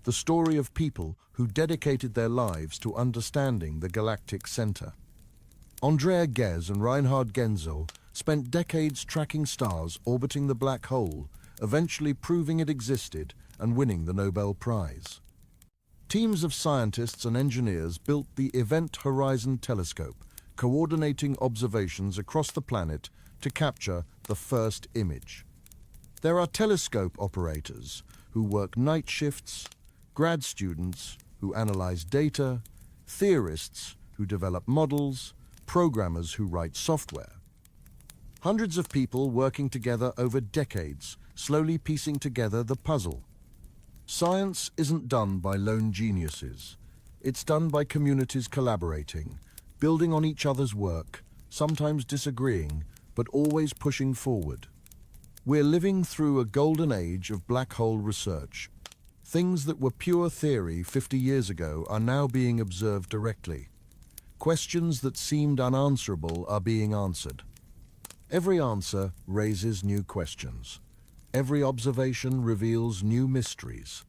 The story of people who dedicated their lives to understanding the galactic center. Andrea Ghez and Reinhard Genzel spent decades tracking stars orbiting the black hole, eventually proving it existed and winning the Nobel Prize. Teams of scientists and engineers built the Event Horizon Telescope, coordinating observations across the planet to capture the first image. There are telescope operators who work night shifts, grad students who analyze data, theorists who develop models, programmers who write software. Hundreds of people working together over decades slowly piecing together the puzzle. Science isn't done by lone geniuses. It's done by communities collaborating, building on each other's work, sometimes disagreeing, but always pushing forward. We're living through a golden age of black hole research. Things that were pure theory 50 years ago are now being observed directly. Questions that seemed unanswerable are being answered. Every answer raises new questions. Every observation reveals new mysteries.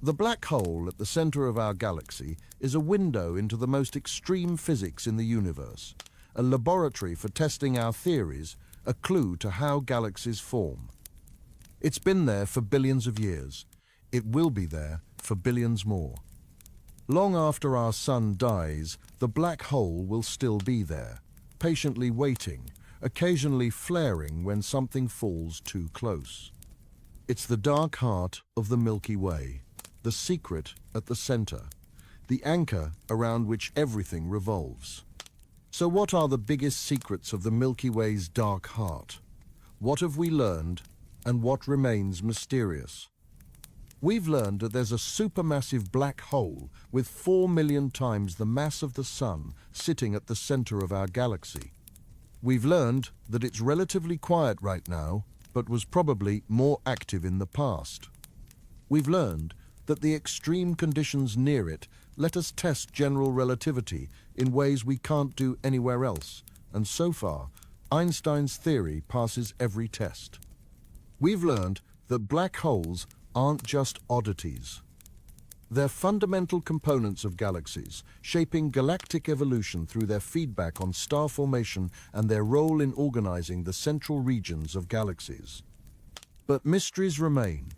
The black hole at the center of our galaxy is a window into the most extreme physics in the universe, a laboratory for testing our theories, a clue to how galaxies form. It's been there for billions of years. It will be there for billions more. Long after our sun dies, the black hole will still be there, patiently waiting, occasionally flaring when something falls too close. It's the dark heart of the Milky Way, the secret at the center, the anchor around which everything revolves. So what are the biggest secrets of the Milky Way's dark heart? What have we learned, and what remains mysterious? We've learned that there's a supermassive black hole with 4 million times the mass of the Sun sitting at the center of our galaxy. We've learned that it's relatively quiet right now, but was probably more active in the past. We've learned that the extreme conditions near it let us test general relativity in ways we can't do anywhere else, and so far, Einstein's theory passes every test. We've learned that black holes aren't just oddities. They're fundamental components of galaxies, shaping galactic evolution through their feedback on star formation and their role in organizing the central regions of galaxies. But mysteries remain.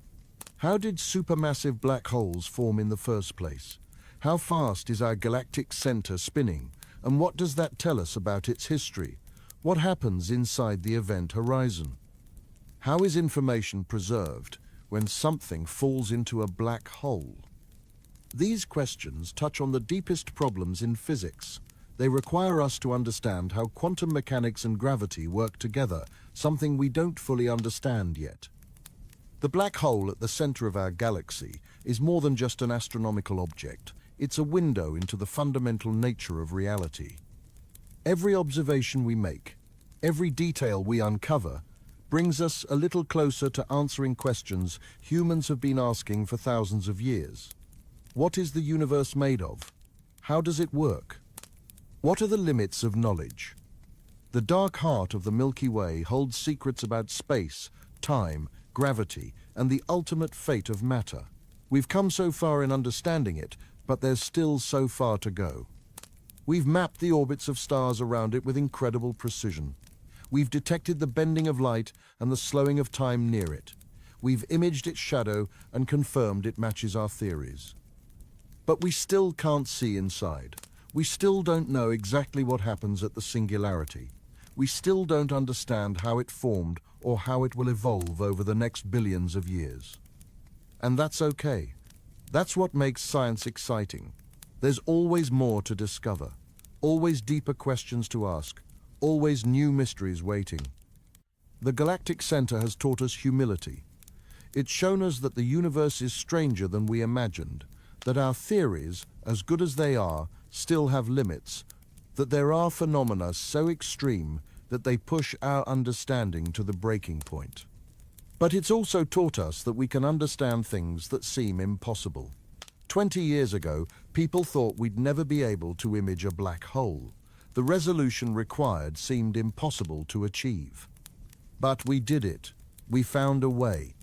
How did supermassive black holes form in the first place? How fast is our galactic center spinning? And what does that tell us about its history? What happens inside the event horizon? How is information preserved when something falls into a black hole? These questions touch on the deepest problems in physics. They require us to understand how quantum mechanics and gravity work together, something we don't fully understand yet. The black hole at the center of our galaxy is more than just an astronomical object. It's a window into the fundamental nature of reality. Every observation we make, every detail we uncover, brings us a little closer to answering questions humans have been asking for thousands of years. What is the universe made of? How does it work? What are the limits of knowledge? The dark heart of the Milky Way holds secrets about space, time, gravity, and the ultimate fate of matter. We've come so far in understanding it, but there's still so far to go. We've mapped the orbits of stars around it with incredible precision. We've detected the bending of light and the slowing of time near it. We've imaged its shadow and confirmed it matches our theories. But we still can't see inside. We still don't know exactly what happens at the singularity. We still don't understand how it formed or how it will evolve over the next billions of years. And that's okay. That's what makes science exciting. There's always more to discover, always deeper questions to ask, always new mysteries waiting. The galactic center has taught us humility. It's shown us that the universe is stranger than we imagined, that our theories, as good as they are, still have limits, that there are phenomena so extreme that they push our understanding to the breaking point. But it's also taught us that we can understand things that seem impossible. 20 years ago, people thought we'd never be able to image a black hole. The resolution required seemed impossible to achieve. But we did it. We found a way.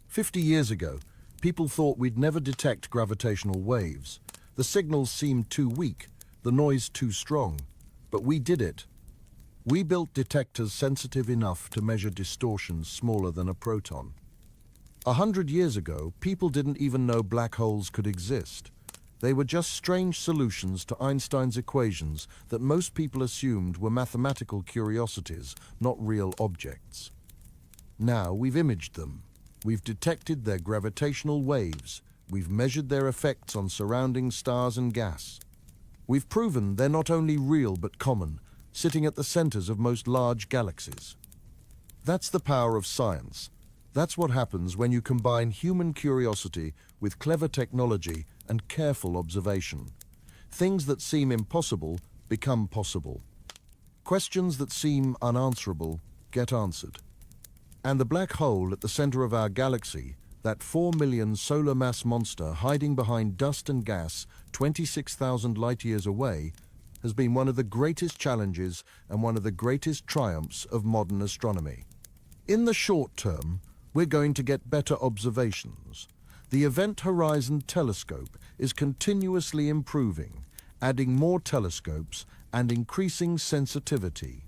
50 years ago, people thought we'd never detect gravitational waves. The signals seemed too weak, the noise too strong. But we did it. We built detectors sensitive enough to measure distortions smaller than a proton. 100 years ago, people didn't even know black holes could exist. They were just strange solutions to Einstein's equations that most people assumed were mathematical curiosities, not real objects. Now we've imaged them. We've detected their gravitational waves. We've measured their effects on surrounding stars and gas. We've proven they're not only real but common, sitting at the centers of most large galaxies. That's the power of science. That's what happens when you combine human curiosity with clever technology and careful observation. Things that seem impossible become possible. Questions that seem unanswerable get answered. And the black hole at the center of our galaxy, that 4 million solar mass monster hiding behind dust and gas 26,000 light-years away, has been one of the greatest challenges and one of the greatest triumphs of modern astronomy. In the short term, we're going to get better observations. The Event Horizon Telescope is continuously improving, adding more telescopes and increasing sensitivity.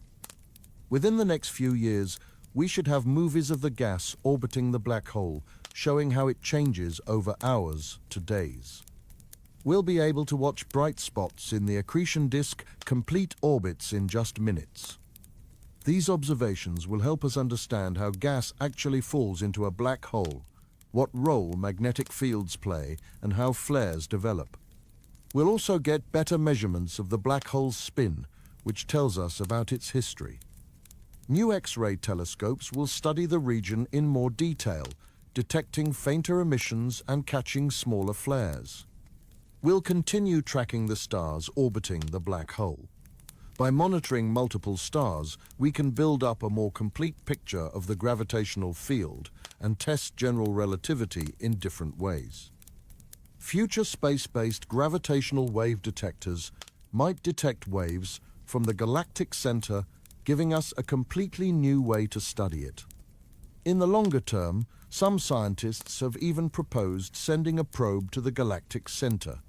Within the next few years, we should have movies of the gas orbiting the black hole, showing how it changes over hours to days. We'll be able to watch bright spots in the accretion disk complete orbits in just minutes. These observations will help us understand how gas actually falls into a black hole, what role magnetic fields play, and how flares develop. We'll also get better measurements of the black hole's spin, which tells us about its history. New X-ray telescopes will study the region in more detail, detecting fainter emissions and catching smaller flares. We'll continue tracking the stars orbiting the black hole. By monitoring multiple stars, we can build up a more complete picture of the gravitational field and test general relativity in different ways. Future space-based gravitational wave detectors might detect waves from the galactic center, giving us a completely new way to study it. In the longer term, some scientists have even proposed sending a probe to the galactic center.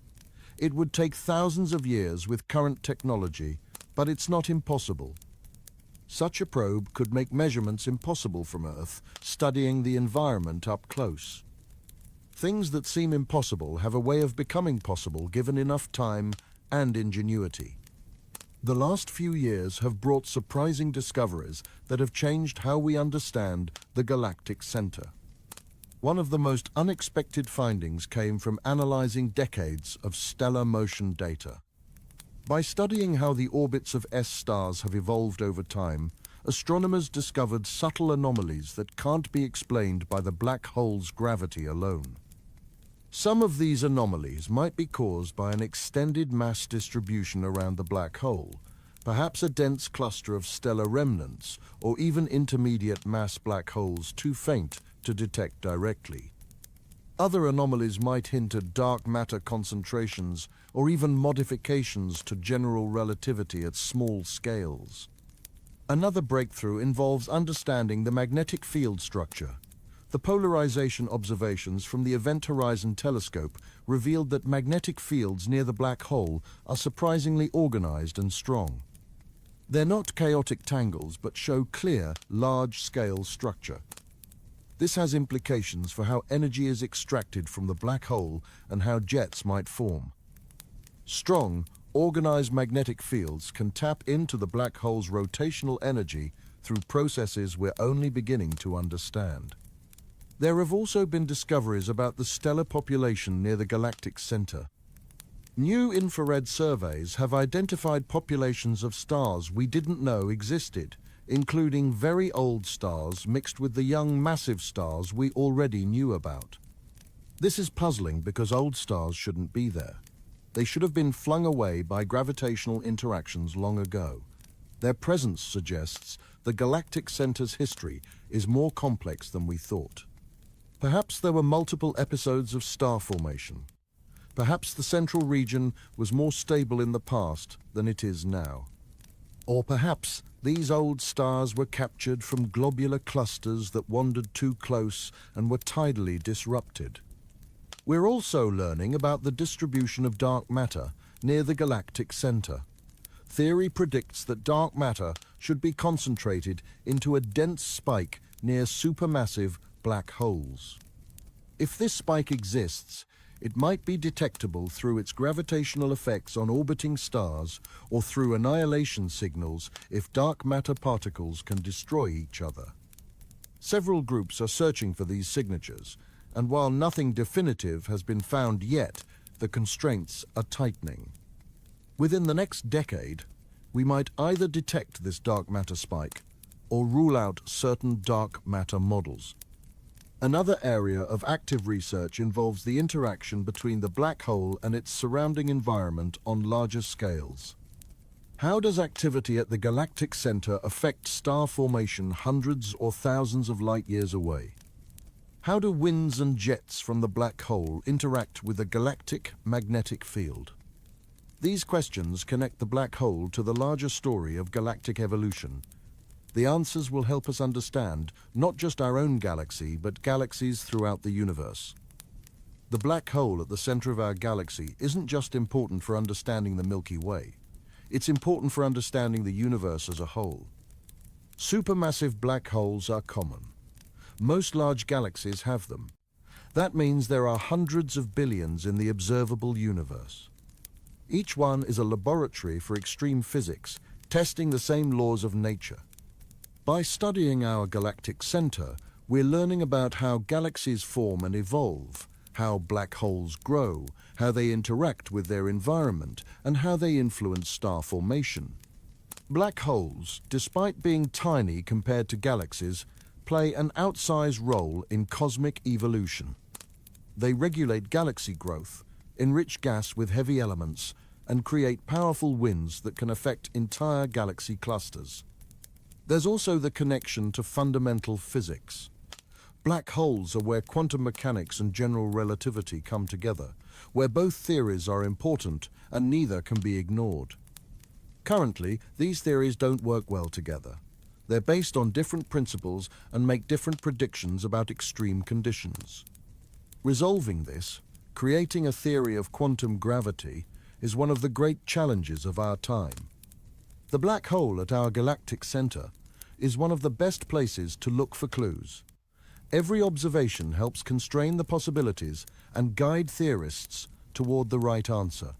It would take thousands of years with current technology, but it's not impossible. Such a probe could make measurements impossible from Earth, studying the environment up close. Things that seem impossible have a way of becoming possible given enough time and ingenuity. The last few years have brought surprising discoveries that have changed how we understand the galactic center. One of the most unexpected findings came from analyzing decades of stellar motion data. By studying how the orbits of S-stars have evolved over time, astronomers discovered subtle anomalies that can't be explained by the black hole's gravity alone. Some of these anomalies might be caused by an extended mass distribution around the black hole, perhaps a dense cluster of stellar remnants, or even intermediate mass black holes too faint to detect directly. Other anomalies might hint at dark matter concentrations or even modifications to general relativity at small scales. Another breakthrough involves understanding the magnetic field structure. The polarization observations from the Event Horizon Telescope revealed that magnetic fields near the black hole are surprisingly organized and strong. They're not chaotic tangles, but show clear, large-scale structure. This has implications for how energy is extracted from the black hole and how jets might form. Strong, organized magnetic fields can tap into the black hole's rotational energy through processes we're only beginning to understand. There have also been discoveries about the stellar population near the galactic center. New infrared surveys have identified populations of stars we didn't know existed, including very old stars mixed with the young massive stars we already knew about. This is puzzling because old stars shouldn't be there. They should have been flung away by gravitational interactions long ago. Their presence suggests the galactic center's history is more complex than we thought. Perhaps there were multiple episodes of star formation. Perhaps the central region was more stable in the past than it is now. Or perhaps these old stars were captured from globular clusters that wandered too close and were tidally disrupted. We're also learning about the distribution of dark matter near the galactic center. Theory predicts that dark matter should be concentrated into a dense spike near supermassive black holes. If this spike exists, it might be detectable through its gravitational effects on orbiting stars or through annihilation signals if dark matter particles can destroy each other. Several groups are searching for these signatures, and while nothing definitive has been found yet, the constraints are tightening. Within the next decade, we might either detect this dark matter spike or rule out certain dark matter models. Another area of active research involves the interaction between the black hole and its surrounding environment on larger scales. How does activity at the galactic center affect star formation hundreds or thousands of light years away? How do winds and jets from the black hole interact with the galactic magnetic field? These questions connect the black hole to the larger story of galactic evolution. The answers will help us understand not just our own galaxy, but galaxies throughout the universe. The black hole at the center of our galaxy isn't just important for understanding the Milky Way. It's important for understanding the universe as a whole. Supermassive black holes are common. Most large galaxies have them. That means there are hundreds of billions in the observable universe. Each one is a laboratory for extreme physics, testing the same laws of nature. By studying our galactic center, we're learning about how galaxies form and evolve, how black holes grow, how they interact with their environment, and how they influence star formation. Black holes, despite being tiny compared to galaxies, play an outsized role in cosmic evolution. They regulate galaxy growth, enrich gas with heavy elements, and create powerful winds that can affect entire galaxy clusters. There's also the connection to fundamental physics. Black holes are where quantum mechanics and general relativity come together, where both theories are important and neither can be ignored. Currently, these theories don't work well together. They're based on different principles and make different predictions about extreme conditions. Resolving this, creating a theory of quantum gravity, is one of the great challenges of our time. The black hole at our galactic center is one of the best places to look for clues. Every observation helps constrain the possibilities and guide theorists toward the right answer.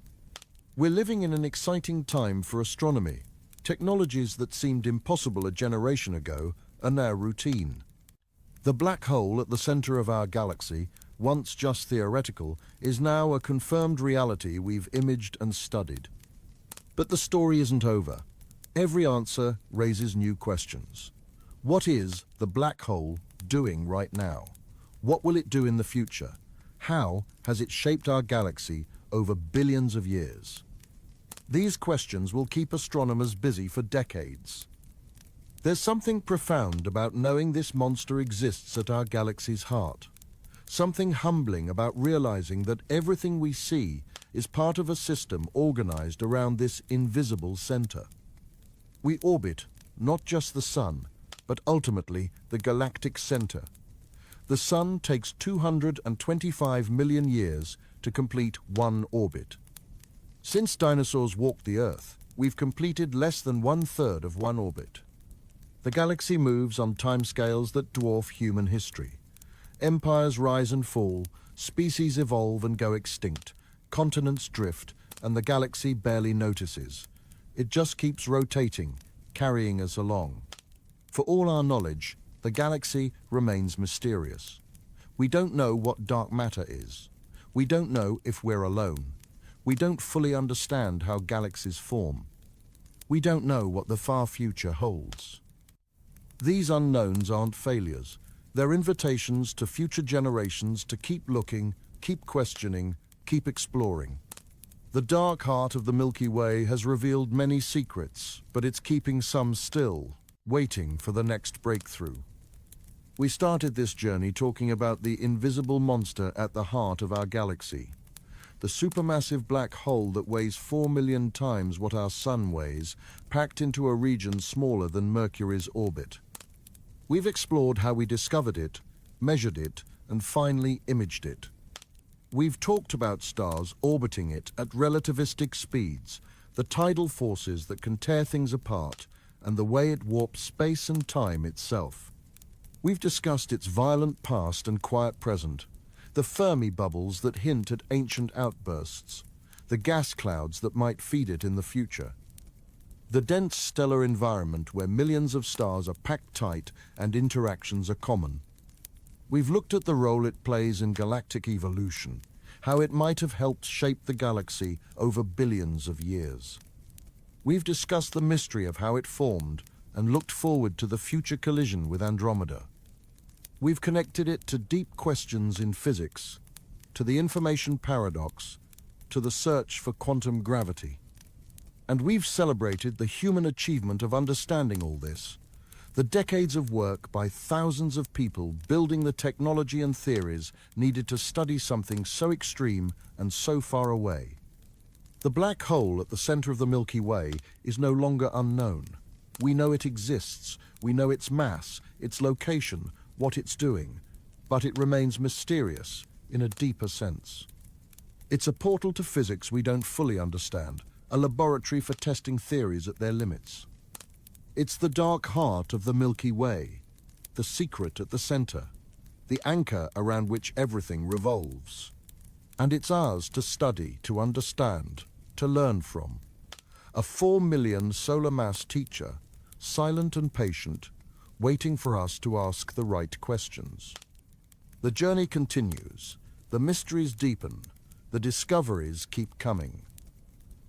We're living in an exciting time for astronomy. Technologies that seemed impossible a generation ago are now routine. The black hole at the center of our galaxy, once just theoretical, is now a confirmed reality we've imaged and studied. But the story isn't over. Every answer raises new questions. What is the black hole doing right now? What will it do in the future? How has it shaped our galaxy over billions of years? These questions will keep astronomers busy for decades. There's something profound about knowing this monster exists at our galaxy's heart. Something humbling about realizing that everything we see is part of a system organized around this invisible center. We orbit not just the sun, but ultimately the galactic center. The sun takes 225 million years to complete one orbit. Since dinosaurs walked the Earth, we've completed less than 1/3 of one orbit. The galaxy moves on timescales that dwarf human history. Empires rise and fall, species evolve and go extinct, continents drift, and the galaxy barely notices. It just keeps rotating, carrying us along. For all our knowledge, the galaxy remains mysterious. We don't know what dark matter is. We don't know if we're alone. We don't fully understand how galaxies form. We don't know what the far future holds. These unknowns aren't failures. They're invitations to future generations to keep looking, keep questioning, keep exploring. The dark heart of the Milky Way has revealed many secrets, but it's keeping some still, waiting for the next breakthrough. We started this journey talking about the invisible monster at the heart of our galaxy. The supermassive black hole that weighs 4 million times what our sun weighs, packed into a region smaller than Mercury's orbit. We've explored how we discovered it, measured it, and finally imaged it. We've talked about stars orbiting it at relativistic speeds, the tidal forces that can tear things apart, and the way it warps space and time itself. We've discussed its violent past and quiet present, the Fermi bubbles that hint at ancient outbursts, the gas clouds that might feed it in the future, the dense stellar environment where millions of stars are packed tight and interactions are common. We've looked at the role it plays in galactic evolution, how it might have helped shape the galaxy over billions of years. We've discussed the mystery of how it formed and looked forward to the future collision with Andromeda. We've connected it to deep questions in physics, to the information paradox, to the search for quantum gravity. And we've celebrated the human achievement of understanding all this, the decades of work by thousands of people building the technology and theories needed to study something so extreme and so far away. The black hole at the center of the Milky Way is no longer unknown. We know it exists, we know its mass, its location, what it's doing, but it remains mysterious in a deeper sense. It's a portal to physics we don't fully understand, a laboratory for testing theories at their limits. It's the dark heart of the Milky Way, the secret at the center, the anchor around which everything revolves. And it's ours to study, to understand, to learn from. A 4 million solar mass teacher, silent and patient, waiting for us to ask the right questions. The journey continues, the mysteries deepen, the discoveries keep coming.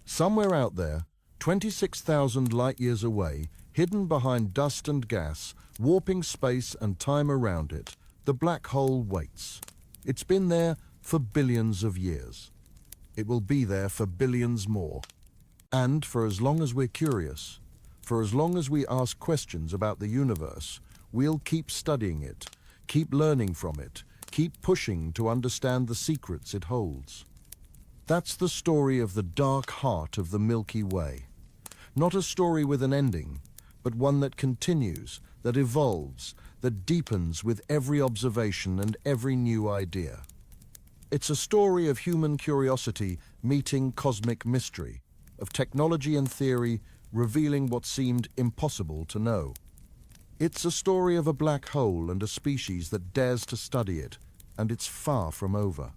Somewhere out there, 26,000 light-years away, hidden behind dust and gas, warping space and time around it, the black hole waits. It's been there for billions of years. It will be there for billions more. And for as long as we're curious, for as long as we ask questions about the universe, we'll keep studying it, keep learning from it, keep pushing to understand the secrets it holds. That's the story of the dark heart of the Milky Way. Not a story with an ending, but one that continues, that evolves, that deepens with every observation and every new idea. It's a story of human curiosity meeting cosmic mystery, of technology and theory revealing what seemed impossible to know. It's a story of a black hole and a species that dares to study it, and it's far from over.